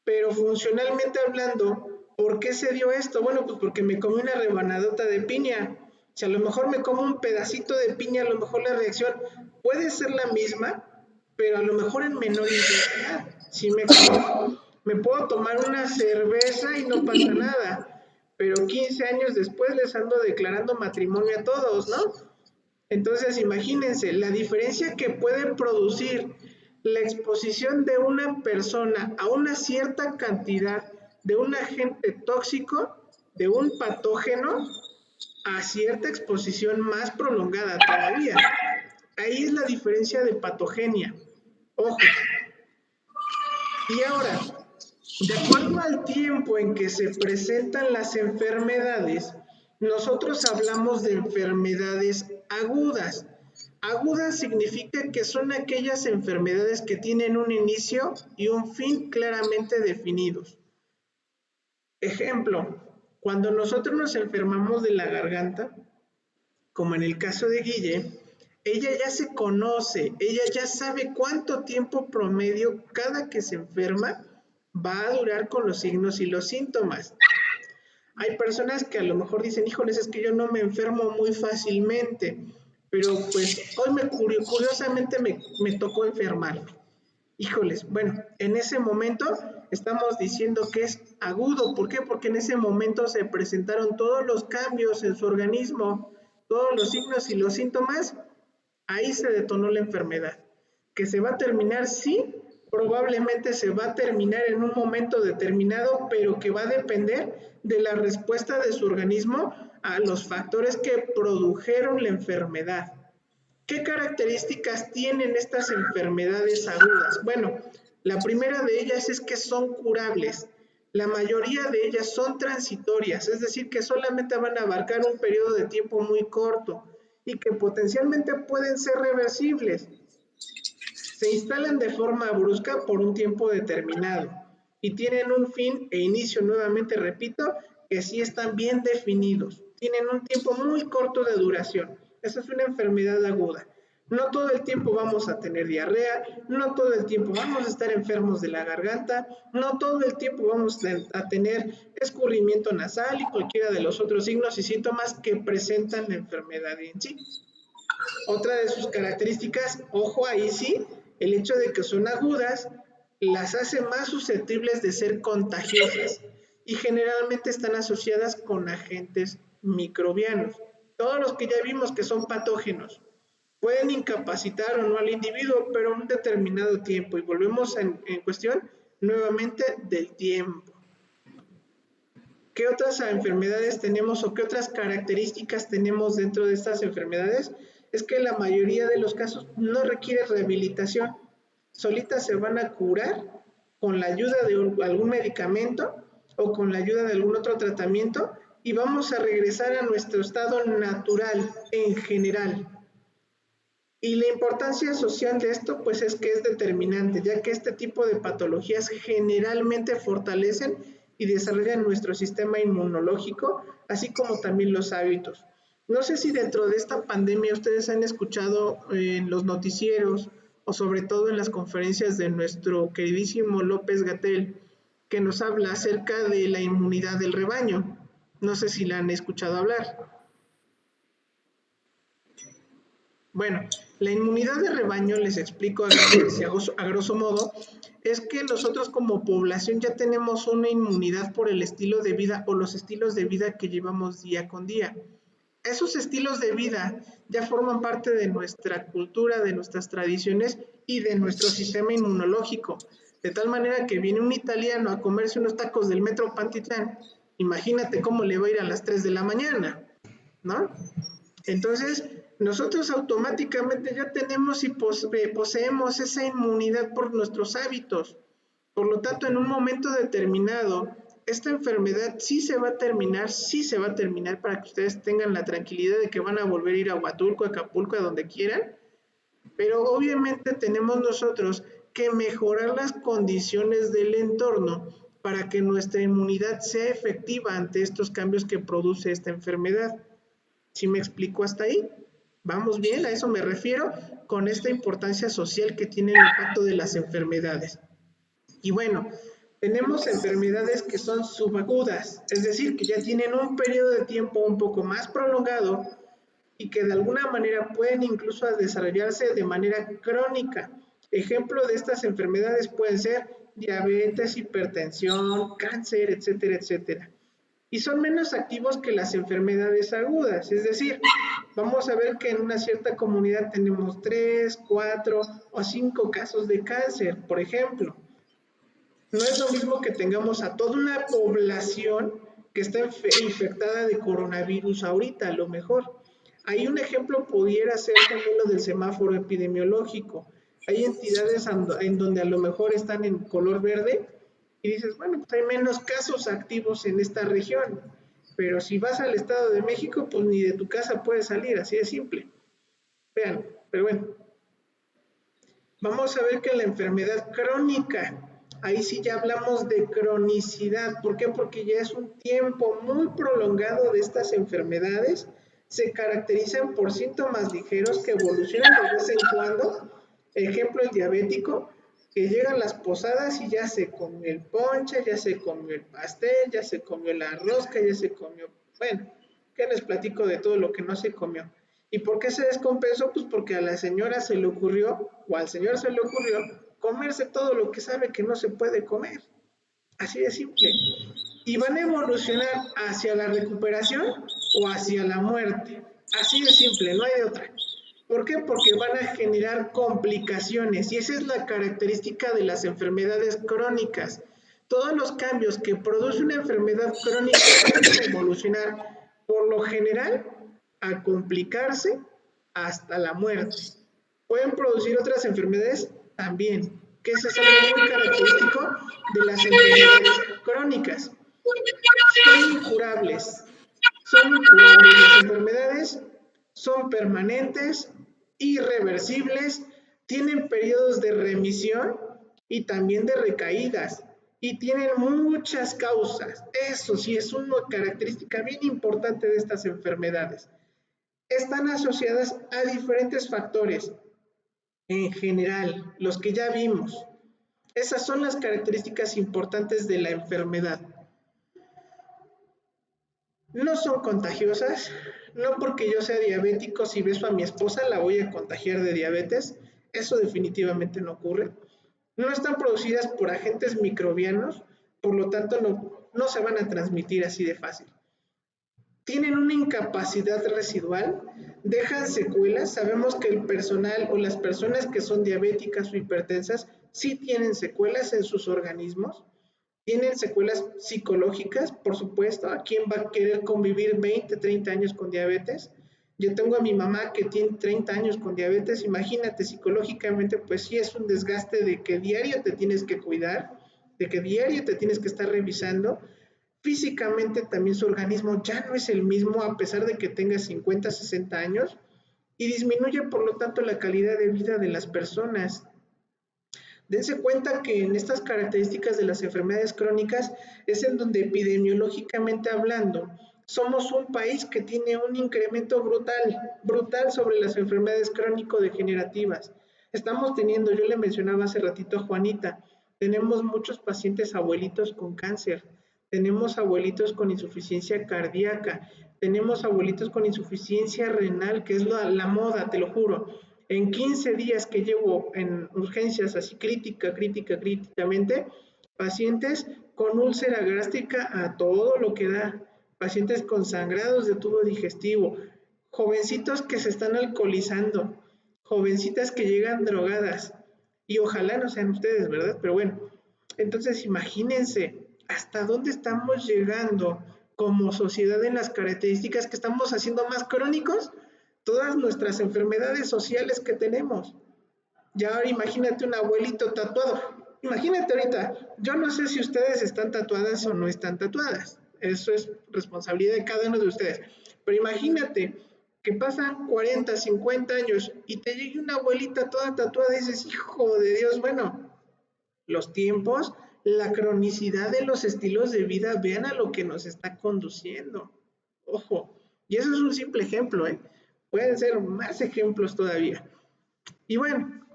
Pero funcionalmente hablando, ¿por qué se dio esto? Bueno, pues porque me comí una rebanadota de piña. Si a lo mejor me como un pedacito de piña, a lo mejor la reacción puede ser la misma, pero a lo mejor en menor intensidad. ¿Sí me explico? Me puedo tomar una cerveza y no pasa nada, pero 15 años después les ando declarando matrimonio a todos, ¿no? Entonces, imagínense la diferencia que puede producir la exposición de una persona a una cierta cantidad de un agente tóxico, de un patógeno, a cierta exposición más prolongada todavía. Ahí es la diferencia de patogenia. Ojo. Y ahora, de acuerdo al tiempo en que se presentan las enfermedades, nosotros hablamos de enfermedades agudas. Agudas significa que son aquellas enfermedades que tienen un inicio y un fin claramente definidos. Ejemplo, cuando nosotros nos enfermamos de la garganta, como en el caso de Guille, ella ya se conoce, ella ya sabe cuánto tiempo promedio cada que se enferma va a durar con los signos y los síntomas. Hay personas que a lo mejor dicen, híjoles, es que yo no me enfermo muy fácilmente, pero pues hoy curiosamente me tocó enfermarme. Híjoles, bueno, en ese momento estamos diciendo que es agudo. ¿Por qué? Porque en ese momento se presentaron todos los cambios en su organismo todos los signos y los síntomas, ahí se detonó la enfermedad. ¿Que se va a terminar? Sí, probablemente se va a terminar en un momento determinado, pero que va a depender de la respuesta de su organismo a los factores que produjeron la enfermedad. ¿Qué características tienen estas enfermedades agudas? Bueno, la primera de ellas es que son curables. La mayoría de ellas son transitorias, es decir, que solamente van a abarcar un periodo de tiempo muy corto y que potencialmente pueden ser reversibles. Se instalan de forma brusca por un tiempo determinado y tienen un fin e inicio, nuevamente repito, que sí están bien definidos. Tienen un tiempo muy corto de duración. Esa es una enfermedad aguda. No todo el tiempo vamos a tener diarrea, no todo el tiempo vamos a estar enfermos de la garganta, no todo el tiempo vamos a tener escurrimiento nasal y cualquiera de los otros signos y síntomas que presentan la enfermedad en sí. Otra de sus características, ojo ahí sí, el hecho de que son agudas las hace más susceptibles de ser contagiosas y generalmente están asociadas con agentes microbianos. Todos los que ya vimos que son patógenos pueden incapacitar o no al individuo, pero un determinado tiempo. Y volvemos en cuestión nuevamente del tiempo. ¿Qué otras enfermedades tenemos o qué otras características tenemos dentro de estas enfermedades? Es que la mayoría de los casos no requiere rehabilitación. Solitas se van a curar con la ayuda de algún medicamento o con la ayuda de algún otro tratamiento y vamos a regresar a nuestro estado natural en general. Y la importancia social de esto pues es que es determinante, ya que este tipo de patologías generalmente fortalecen y desarrollan nuestro sistema inmunológico, así como también los hábitos. No sé si dentro de esta pandemia ustedes han escuchado en los noticieros o sobre todo en las conferencias de nuestro queridísimo López-Gatell, que nos habla acerca de la inmunidad del rebaño. No sé si la han escuchado hablar. Bueno, la inmunidad de rebaño, les explico a grosso modo, es que nosotros como población ya tenemos una inmunidad por el estilo de vida o los estilos de vida que llevamos día con día. Esos estilos de vida ya forman parte de nuestra cultura, de nuestras tradiciones y de nuestro sistema inmunológico. De tal manera que viene un italiano a comerse unos tacos del Metro Pantitlán, imagínate cómo le va a ir a las 3 de la mañana, ¿no? Entonces, nosotros automáticamente ya tenemos y poseemos esa inmunidad por nuestros hábitos. Por lo tanto, en un momento determinado, esta enfermedad sí se va a terminar para que ustedes tengan la tranquilidad de que van a volver a ir a Huatulco, a Acapulco, a donde quieran. Pero obviamente tenemos nosotros que mejorar las condiciones del entorno para que nuestra inmunidad sea efectiva ante estos cambios que produce esta enfermedad. ¿Sí me explico hasta ahí? ¿Vamos bien? A eso me refiero con esta importancia social que tiene el impacto de las enfermedades. Y bueno, tenemos enfermedades que son subagudas, es decir, que ya tienen un periodo de tiempo un poco más prolongado y que de alguna manera pueden incluso desarrollarse de manera crónica. Ejemplo de estas enfermedades pueden ser diabetes, hipertensión, cáncer, etcétera, etcétera. Y son menos activos que las enfermedades agudas, es decir, vamos a ver que en una cierta comunidad tenemos 3, 4 o 5 casos de cáncer, por ejemplo. No es lo mismo que tengamos a toda una población que está infectada de coronavirus ahorita, a lo mejor. Hay un ejemplo pudiera ser también lo del semáforo epidemiológico. Hay entidades en donde a lo mejor están en color verde y dices, bueno, pues hay menos casos activos en esta región. Pero si vas al Estado de México, pues ni de tu casa puedes salir, así de simple. Vean, pero bueno. Vamos a ver que la enfermedad crónica, ahí sí ya hablamos de cronicidad. ¿Por qué? Porque ya es un tiempo muy prolongado de estas enfermedades. Se caracterizan por síntomas ligeros que evolucionan de vez en cuando. Ejemplo, el diabético, que llegan las posadas y ya se comió el ponche, ya se comió el pastel, ya se comió la rosca, ya se comió... Bueno, ¿qué les platico de todo lo que no se comió? ¿Y por qué se descompensó? Pues porque a la señora se le ocurrió, o al señor se le ocurrió, comerse todo lo que sabe que no se puede comer. Así de simple. Y van a evolucionar hacia la recuperación o hacia la muerte. Así de simple, no hay de otra. ¿Por qué? Porque van a generar complicaciones y esa es la característica de las enfermedades crónicas. Todos los cambios que produce una enfermedad crónica pueden evolucionar por lo general a complicarse hasta la muerte. Pueden producir otras enfermedades también, que eso es algo muy característico de las enfermedades crónicas. Son incurables, las enfermedades son permanentes, irreversibles, tienen periodos de remisión y también de recaídas y tienen muchas causas. Eso sí es una característica bien importante de estas enfermedades. Están asociadas a diferentes factores, en general, los que ya vimos. Esas son las características importantes de la enfermedad. No son contagiosas, no porque yo sea diabético, si beso a mi esposa la voy a contagiar de diabetes, eso definitivamente no ocurre. No están producidas por agentes microbianos, por lo tanto no se van a transmitir así de fácil. Tienen una incapacidad residual, dejan secuelas, sabemos que el personal o las personas que son diabéticas o hipertensas sí tienen secuelas en sus organismos, tienen secuelas psicológicas, por supuesto. ¿A quién va a querer convivir 20, 30 años con diabetes? Yo tengo a mi mamá que tiene 30 años con diabetes. Imagínate, psicológicamente, pues sí es un desgaste de que diario te tienes que cuidar, de que diario te tienes que estar revisando. Físicamente también su organismo ya no es el mismo a pesar de que tenga 50, 60 años y disminuye, por lo tanto, la calidad de vida de las personas. Dense cuenta que en estas características de las enfermedades crónicas es en donde epidemiológicamente hablando somos un país que tiene un incremento brutal sobre las enfermedades crónico-degenerativas. Estamos teniendo, yo le mencionaba hace ratito a Juanita, tenemos muchos pacientes abuelitos con cáncer, tenemos abuelitos con insuficiencia cardíaca, tenemos abuelitos con insuficiencia renal, que es la moda, te lo juro. En 15 días que llevo en urgencias así críticamente, pacientes con úlcera gástrica a todo lo que da, pacientes con sangrados de tubo digestivo, jovencitos que se están alcoholizando, jovencitas que llegan drogadas, y ojalá no sean ustedes, ¿verdad? Pero bueno, entonces imagínense hasta dónde estamos llegando como sociedad en las características que estamos haciendo más crónicos todas nuestras enfermedades sociales que tenemos. Ya ahora imagínate un abuelito tatuado. Imagínate ahorita, yo no sé si ustedes están tatuadas o no están tatuadas. Eso es responsabilidad de cada uno de ustedes. Pero imagínate que pasan 40, 50 años y te llegue una abuelita toda tatuada y dices, hijo de Dios, bueno, los tiempos, la cronicidad de los estilos de vida, vean a lo que nos está conduciendo. Ojo, y eso es un simple ejemplo, ¿eh? Pueden ser más ejemplos todavía. Y bueno,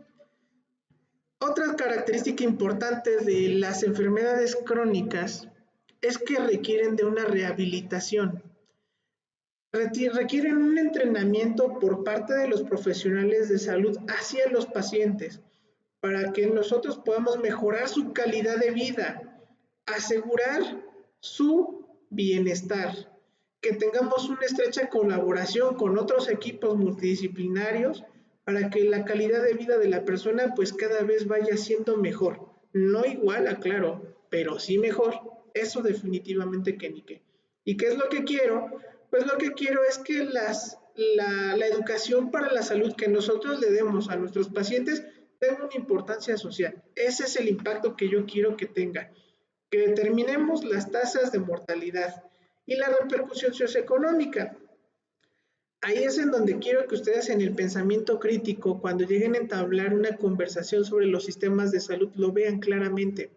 otra característica importante de las enfermedades crónicas es que requieren de una rehabilitación. Requieren un entrenamiento por parte de los profesionales de salud hacia los pacientes para que nosotros podamos mejorar su calidad de vida, asegurar su bienestar, que tengamos una estrecha colaboración con otros equipos multidisciplinarios para que la calidad de vida de la persona pues cada vez vaya siendo mejor. No igual, aclaro, pero sí mejor. Eso definitivamente que ni qué. ¿Y qué es lo que quiero? Pues lo que quiero es que la educación para la salud que nosotros le demos a nuestros pacientes tenga una importancia social. Ese es el impacto que yo quiero que tenga. Que determinemos las tasas de mortalidad y la repercusión socioeconómica. Ahí es en donde quiero que ustedes en el pensamiento crítico, cuando lleguen a entablar una conversación sobre los sistemas de salud, lo vean claramente.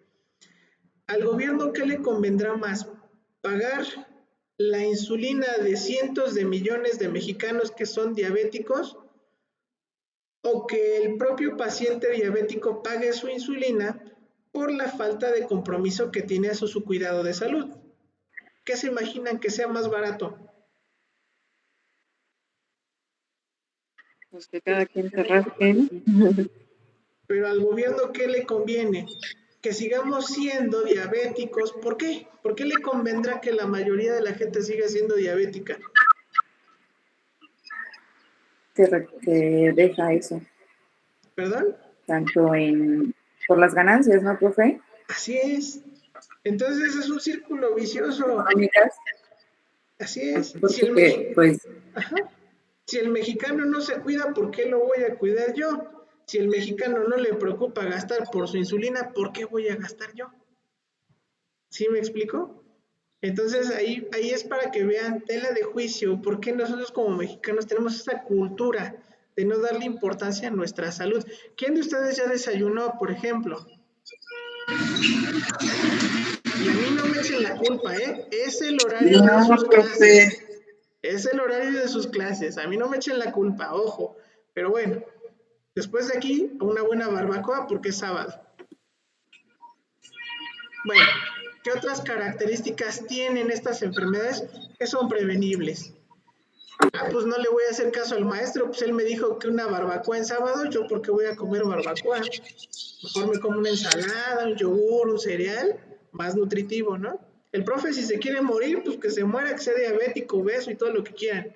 ¿Al gobierno qué le convendrá más? ¿Pagar la insulina de cientos de millones de mexicanos que son diabéticos? ¿O que el propio paciente diabético pague su insulina por la falta de compromiso que tiene a su cuidado de salud? ¿Qué se imaginan que sea más barato?
Pues que cada quien se rasque, ¿no?
Pero al gobierno, ¿qué le conviene? Que sigamos siendo diabéticos. ¿Por qué? ¿Por qué le convendrá que la mayoría de la gente siga siendo diabética?
que deja eso,
¿Perdón?
tanto por las ganancias, ¿no, profe?
Así es. Entonces es un círculo vicioso.
Económicas,
Así es.
porque pues
Ajá. Si el mexicano no se cuida, ¿por qué lo voy a cuidar yo? Si el mexicano no le preocupa gastar por su insulina, ¿por qué voy a gastar yo? ¿Sí me explico? Entonces ahí es para que vean tela de juicio, por qué nosotros como mexicanos tenemos esa cultura de no darle importancia a nuestra salud. ¿Quién de ustedes ya desayunó, por ejemplo? Y a mí no me echen la culpa, ¿eh? Es el horario de
No,
sus
profe.
clases. Es el horario de sus clases. A mí no me echen la culpa, ojo. Pero bueno, después de aquí, una buena barbacoa porque es sábado. Bueno, ¿qué otras características tienen estas enfermedades que son prevenibles? Ah, pues no le voy a hacer caso al maestro, pues él me dijo que una barbacoa en sábado, yo porque voy a comer barbacoa. Mejor me como una ensalada, un yogur, un cereal, más nutritivo, ¿no? El profe si se quiere morir, pues que se muera, que sea diabético, obeso y todo lo que quieran.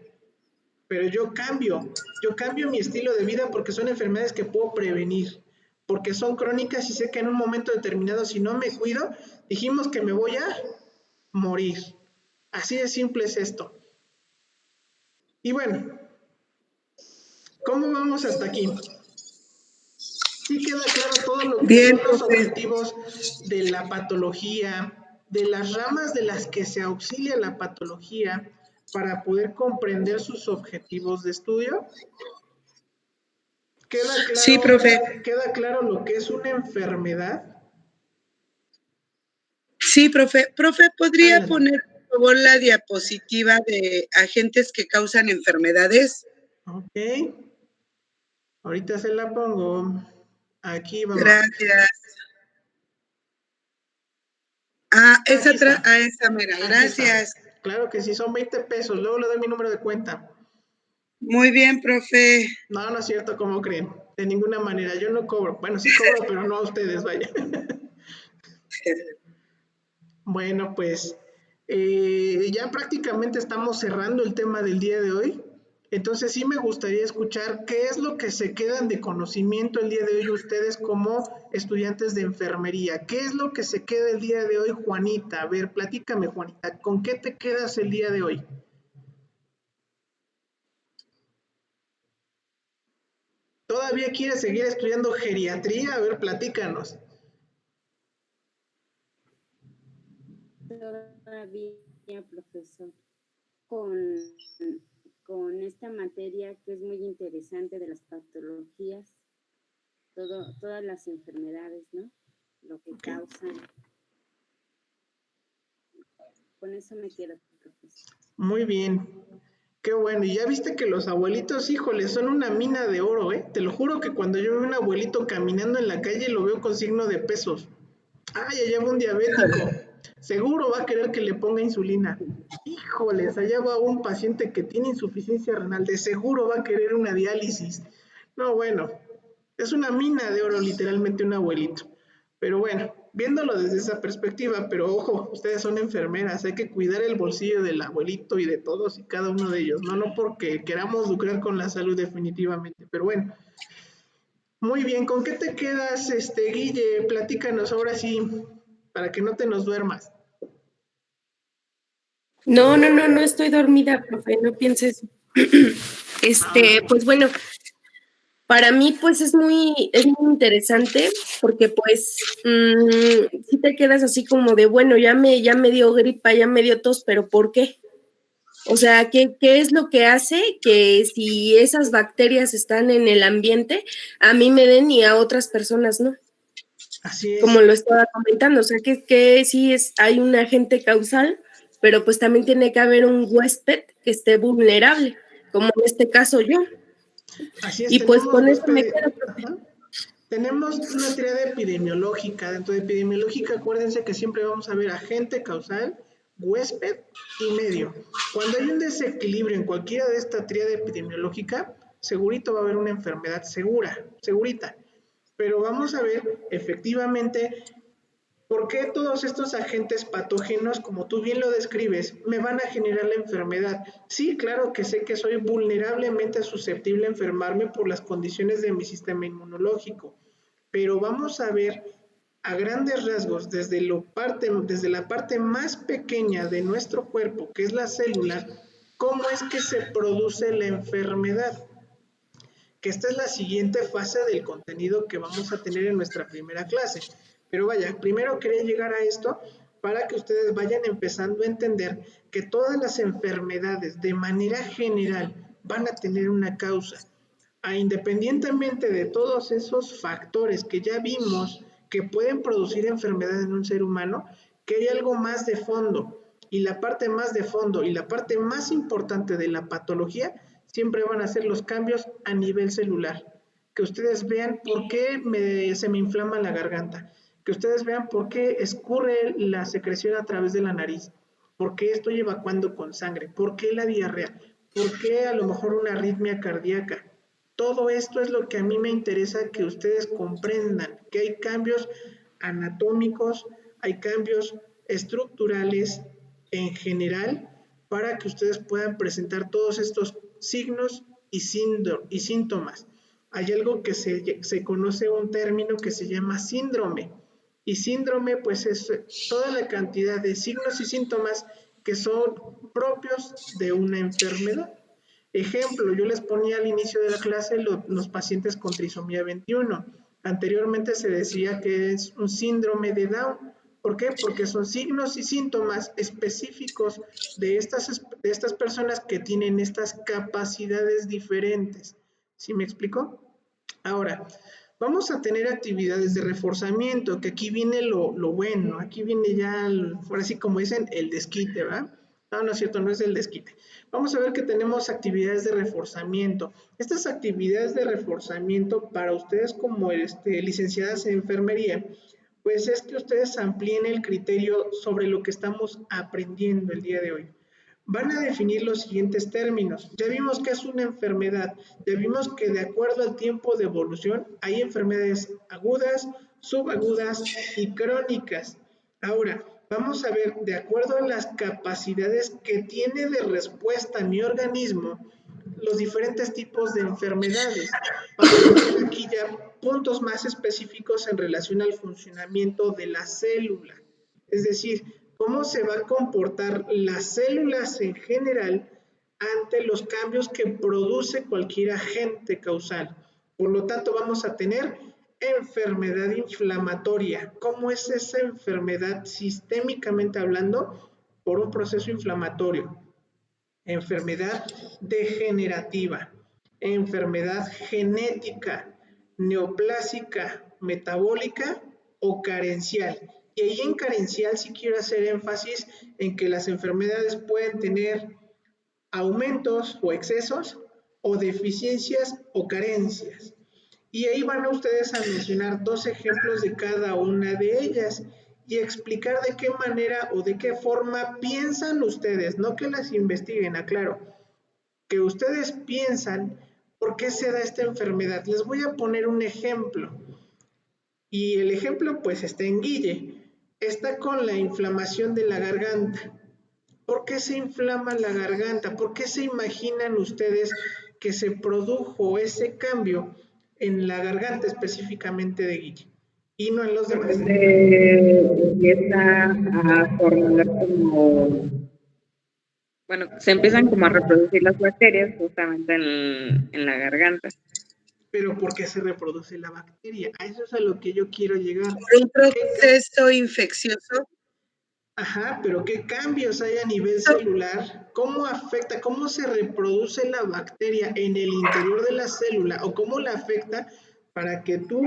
Pero yo cambio mi estilo de vida porque son enfermedades que puedo prevenir, porque son crónicas y sé que en un momento determinado, si no me cuido, dijimos que me voy a morir. Así de simple es esto. Y bueno, ¿cómo vamos hasta aquí? Sí queda claro todo lo que
Bien,
son los
profe.
objetivos de la patología, de las ramas de las que se auxilia la patología para poder comprender sus objetivos de estudio.
Sí, profe.
¿Queda claro lo que es una enfermedad?
Sí, profe. Profe, ¿podría
Adelante.
poner, por favor, la diapositiva de agentes que causan enfermedades?
Ok. Ahorita se la pongo. Aquí vamos.
Gracias. Ah,
Aquí está.
esa mera.
Aquí
Gracias.
está. Claro que sí, son 20 pesos. Luego le doy mi número de cuenta.
Muy bien, profe.
No, no es cierto, ¿cómo creen? De ninguna manera. Yo no cobro. Bueno, sí cobro, pero no a ustedes, vaya. Bueno, pues ya prácticamente estamos cerrando el tema del día de hoy. Entonces sí me gustaría escuchar qué es lo que se quedan de conocimiento el día de hoy ustedes como estudiantes de enfermería. ¿Qué es lo que se queda el día de hoy, Juanita? A ver, platícame, Juanita, ¿con qué te quedas el día de hoy? ¿Todavía quieres seguir estudiando geriatría? A ver, platícanos.
Todavía, profesor, con, con esta materia que es muy interesante de las patologías, todas las enfermedades, ¿no? Lo que causan. Con eso me quedo, profesor.
Muy bien. Qué bueno. Y ya viste que los abuelitos, híjole, son una mina de oro, ¿eh? Te lo juro que cuando yo veo un abuelito caminando en la calle lo veo con signo de pesos. Ah, ya lleva un diabético. Seguro va a querer que le ponga insulina. Híjoles, allá va un paciente que tiene insuficiencia renal. De seguro va a querer una diálisis. No, bueno, es una mina de oro literalmente un abuelito. Pero bueno, viéndolo desde esa perspectiva, pero ojo, ustedes son enfermeras, hay que cuidar el bolsillo del abuelito y de todos y cada uno de ellos, no porque queramos lucrar con la salud definitivamente, pero bueno. Muy bien, ¿con qué te quedas, Guille? Platícanos ahora sí, para que no te nos duermas.
No estoy dormida, profe, no pienses. Pues bueno, para mí pues es muy interesante porque pues si te quedas así como de, bueno, ya me dio gripa, ya me dio tos, pero ¿por qué? O sea, ¿qué es lo que hace que si esas bacterias están en el ambiente, a mí me den y a otras personas no?
Así es.
Como lo estaba comentando, o sea, que sí hay un agente causal, pero pues también tiene que haber un huésped que esté vulnerable, como en este caso yo.
Así es,
Y pues
tenemos
con eso me
huésped.
quedo.
Ajá. Tenemos una triada epidemiológica. Dentro de epidemiológica, acuérdense que siempre vamos a ver agente causal, huésped y medio. Cuando hay un desequilibrio en cualquiera de esta triada epidemiológica, segurito va a haber una enfermedad segura, segurita. Pero vamos a ver efectivamente ¿Por qué todos estos agentes patógenos, como tú bien lo describes, me van a generar la enfermedad? Sí, claro que sé que soy vulnerablemente susceptible a enfermarme por las condiciones de mi sistema inmunológico, pero vamos a ver a grandes rasgos desde la parte más pequeña de nuestro cuerpo, que es la célula, cómo es que se produce la enfermedad, que esta es la siguiente fase del contenido que vamos a tener en nuestra primera clase. Pero vaya, primero quería llegar a esto para que ustedes vayan empezando a entender que todas las enfermedades de manera general van a tener una causa. Independientemente de todos esos factores que ya vimos que pueden producir enfermedad en un ser humano, que hay algo más de fondo. Y la parte más de fondo y la parte más importante de la patología siempre van a ser los cambios a nivel celular. Que ustedes vean por qué se me inflama la garganta, que ustedes vean por qué escurre la secreción a través de la nariz, por qué estoy evacuando con sangre, por qué la diarrea, por qué a lo mejor una arritmia cardíaca. Todo esto es lo que a mí me interesa que ustedes comprendan, que hay cambios anatómicos, hay cambios estructurales en general para que ustedes puedan presentar todos estos signos y síntomas. Hay algo que se conoce un término que se llama síndrome. Y síndrome pues es toda la cantidad de signos y síntomas que son propios de una enfermedad. Ejemplo, yo les ponía al inicio de la clase los pacientes con trisomía 21. Anteriormente se decía que es un síndrome de Down. ¿Por qué? Porque son signos y síntomas específicos de estas personas que tienen estas capacidades diferentes. ¿Sí me explico? Ahora, vamos a tener actividades de reforzamiento, que aquí viene lo bueno, aquí viene ya, ahora sí como dicen, el desquite, ¿verdad? No, no es cierto, no es el desquite. Vamos a ver que tenemos actividades de reforzamiento. Estas actividades de reforzamiento para ustedes como licenciadas en enfermería, pues es que ustedes amplíen el criterio sobre lo que estamos aprendiendo el día de hoy. Van a definir los siguientes términos. Ya vimos que es una enfermedad, ya vimos que de acuerdo al tiempo de evolución hay enfermedades agudas, subagudas y crónicas. Ahora, vamos a ver, de acuerdo a las capacidades que tiene de respuesta mi organismo, los diferentes tipos de enfermedades. Vamos a ver aquí ya puntos más específicos en relación al funcionamiento de la célula. Es decir, cómo se va a comportar las células en general ante los cambios que produce cualquier agente causal. Por lo tanto, vamos a tener enfermedad inflamatoria. ¿Cómo es esa enfermedad sistémicamente hablando? Por un proceso inflamatorio. Enfermedad degenerativa, enfermedad genética, neoplásica, metabólica o carencial. Y ahí en carencial sí quiero hacer énfasis en que las enfermedades pueden tener aumentos o excesos o deficiencias o carencias. Y ahí van a ustedes a mencionar 2 ejemplos de cada una de ellas y explicar de qué manera o de qué forma piensan ustedes, no que las investiguen, aclaro, que ustedes piensan por qué se da esta enfermedad. Les voy a poner un ejemplo. Y el ejemplo pues está en Guille. Está con la inflamación de la garganta. ¿Por qué se inflama la garganta? ¿Por qué se imaginan ustedes que se produjo ese cambio en la garganta específicamente de Guille y no en los demás?
Empieza a formular se empiezan como a reproducir las bacterias justamente en la garganta.
Pero ¿por qué se reproduce la bacteria? A eso es a lo que yo quiero llegar.
Por un proceso infeccioso.
Ajá, pero ¿qué cambios hay a nivel celular? ¿Cómo afecta, cómo se reproduce la bacteria en el interior de la célula o cómo la afecta para que tú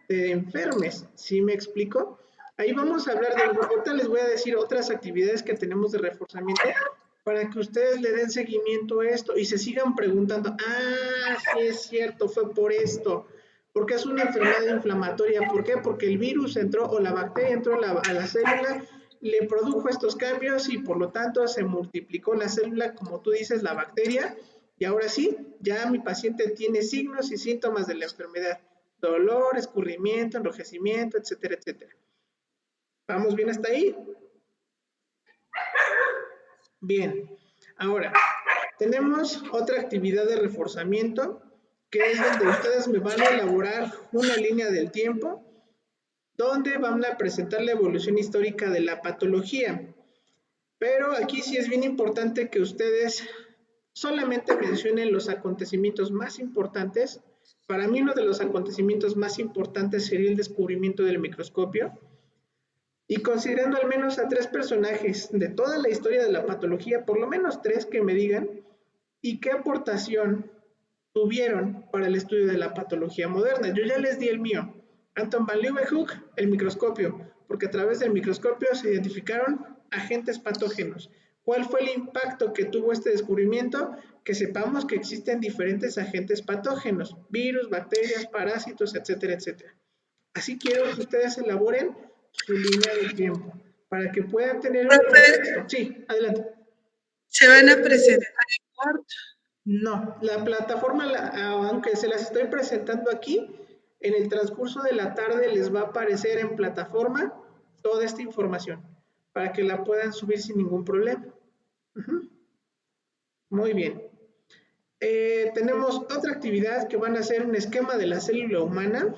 te enfermes? ¿Sí me explico? Ahí vamos a hablar de, ahorita les voy a decir otras actividades que tenemos de reforzamiento para que ustedes le den seguimiento a esto y se sigan preguntando, sí es cierto, fue por esto. Porque es una enfermedad inflamatoria. ¿Por qué? Porque el virus entró o la bacteria entró a la célula, le produjo estos cambios y por lo tanto se multiplicó la célula, como tú dices, la bacteria. Y ahora sí, ya mi paciente tiene signos y síntomas de la enfermedad. Dolor, escurrimiento, enrojecimiento, etcétera, etcétera. ¿Vamos bien hasta ahí? Bien. Ahora, tenemos otra actividad de reforzamiento, que es donde ustedes me van a elaborar una línea del tiempo, donde van a presentar la evolución histórica de la patología. Pero aquí sí es bien importante que ustedes solamente mencionen los acontecimientos más importantes. Para mí uno de los acontecimientos más importantes sería el descubrimiento del microscopio. Y considerando al menos a 3 personajes de toda la historia de la patología, por lo menos 3 que me digan, y qué aportación tuvieron para el estudio de la patología moderna. Yo ya les di el mío. Anton van Leeuwenhoek, el microscopio, porque a través del microscopio se identificaron agentes patógenos. ¿Cuál fue el impacto que tuvo este descubrimiento? Que sepamos que existen diferentes agentes patógenos, virus, bacterias, parásitos, etcétera, etcétera. Así quiero que ustedes elaboren su línea de tiempo para que puedan tener un contexto. Sí, adelante.
¿Se van a presentar en Word?
No, la plataforma, aunque se las estoy presentando aquí, en el transcurso de la tarde les va a aparecer en plataforma toda esta información para que la puedan subir sin ningún problema. Muy bien. Tenemos otra actividad que van a hacer un esquema de la célula humana.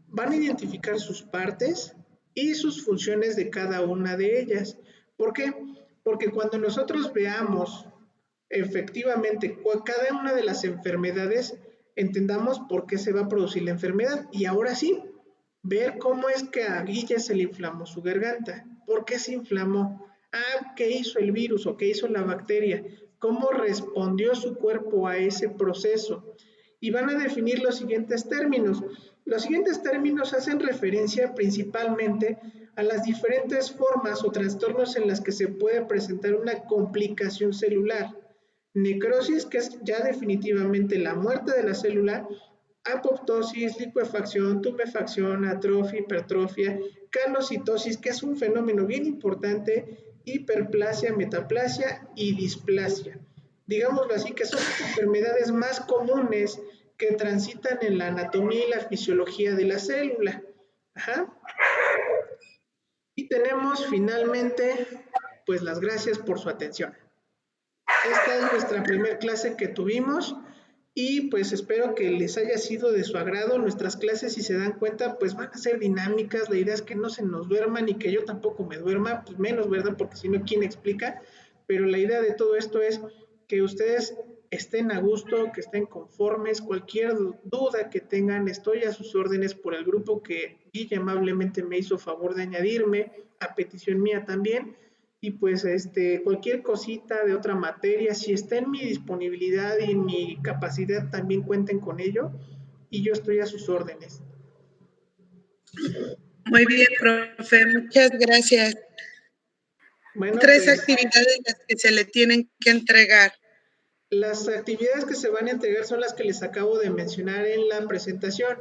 Van a identificar sus partes y sus funciones de cada una de ellas. ¿Por qué? Porque cuando nosotros veamos efectivamente cada una de las enfermedades, entendamos por qué se va a producir la enfermedad. Y ahora sí, ver cómo es que a Guille se le inflamó su garganta. ¿Por qué se inflamó? ¿Qué hizo el virus o qué hizo la bacteria? ¿Cómo respondió su cuerpo a ese proceso? Y van a definir los siguientes términos. Los siguientes términos hacen referencia principalmente a las diferentes formas o trastornos en las que se puede presentar una complicación celular. Necrosis, que es ya definitivamente la muerte de la célula, apoptosis, licuefacción, tumefacción, atrofia, hipertrofia, calocitosis, que es un fenómeno bien importante, hiperplasia, metaplasia y displasia. Digámoslo así, que son las enfermedades más comunes que transitan en la anatomía y la fisiología de la célula. Ajá. Y tenemos finalmente, pues las gracias por su atención. Esta es nuestra primera clase que tuvimos y pues espero que les haya sido de su agrado. Nuestras clases, si se dan cuenta, pues van a ser dinámicas. La idea es que no se nos duerman y que yo tampoco me duerma, pues menos, ¿verdad? Porque si no, ¿quién explica? Pero la idea de todo esto es que ustedes estén a gusto, que estén conformes. Cualquier duda que tengan, estoy a sus órdenes por el grupo que Guille amablemente me hizo favor de añadirme, a petición mía también. Y pues cualquier cosita de otra materia, si está en mi disponibilidad y en mi capacidad, también cuenten con ello y yo estoy a sus órdenes.
Muy bien, profe, muchas gracias.
Bueno,
3
pues,
actividades las que se le tienen que entregar.
Las actividades que se van a entregar son las que les acabo de mencionar en la presentación.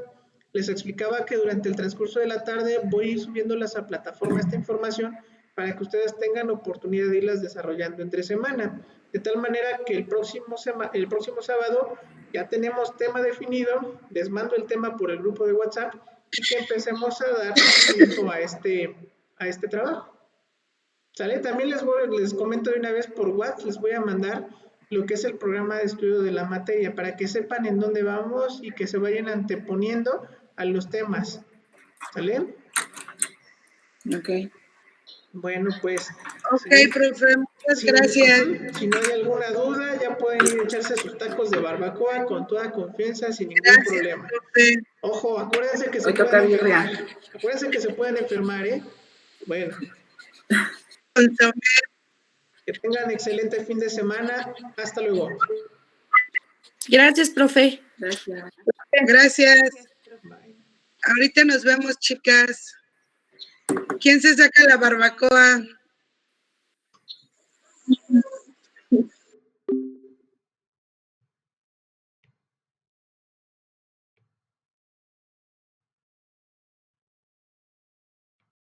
Les explicaba que durante el transcurso de la tarde voy a ir subiéndolas a plataforma esta información para que ustedes tengan oportunidad de irlas desarrollando entre semana. De tal manera que el próximo sábado ya tenemos tema definido, les mando el tema por el grupo de WhatsApp y que empecemos a dar seguimiento a este trabajo. ¿Sale? También les comento de una vez por WhatsApp, les voy a mandar lo que es el programa de estudio de la materia para que sepan en dónde vamos y que se vayan anteponiendo a los temas. ¿Sale?
Ok.
Bueno, pues.
Ok, profe, muchas gracias.
Si no hay alguna duda, ya pueden ir a echarse sus tacos de barbacoa con toda confianza, sin ningún problema.
Profe.
Ojo, acuérdense que
Hoy toca birria.
Acuérdense que se pueden enfermar, ¿eh? Bueno. Que tengan excelente fin de semana. Hasta luego.
Gracias, profe.
Gracias.
Gracias. Ahorita nos vemos, chicas. ¿Quién se saca la barbacoa?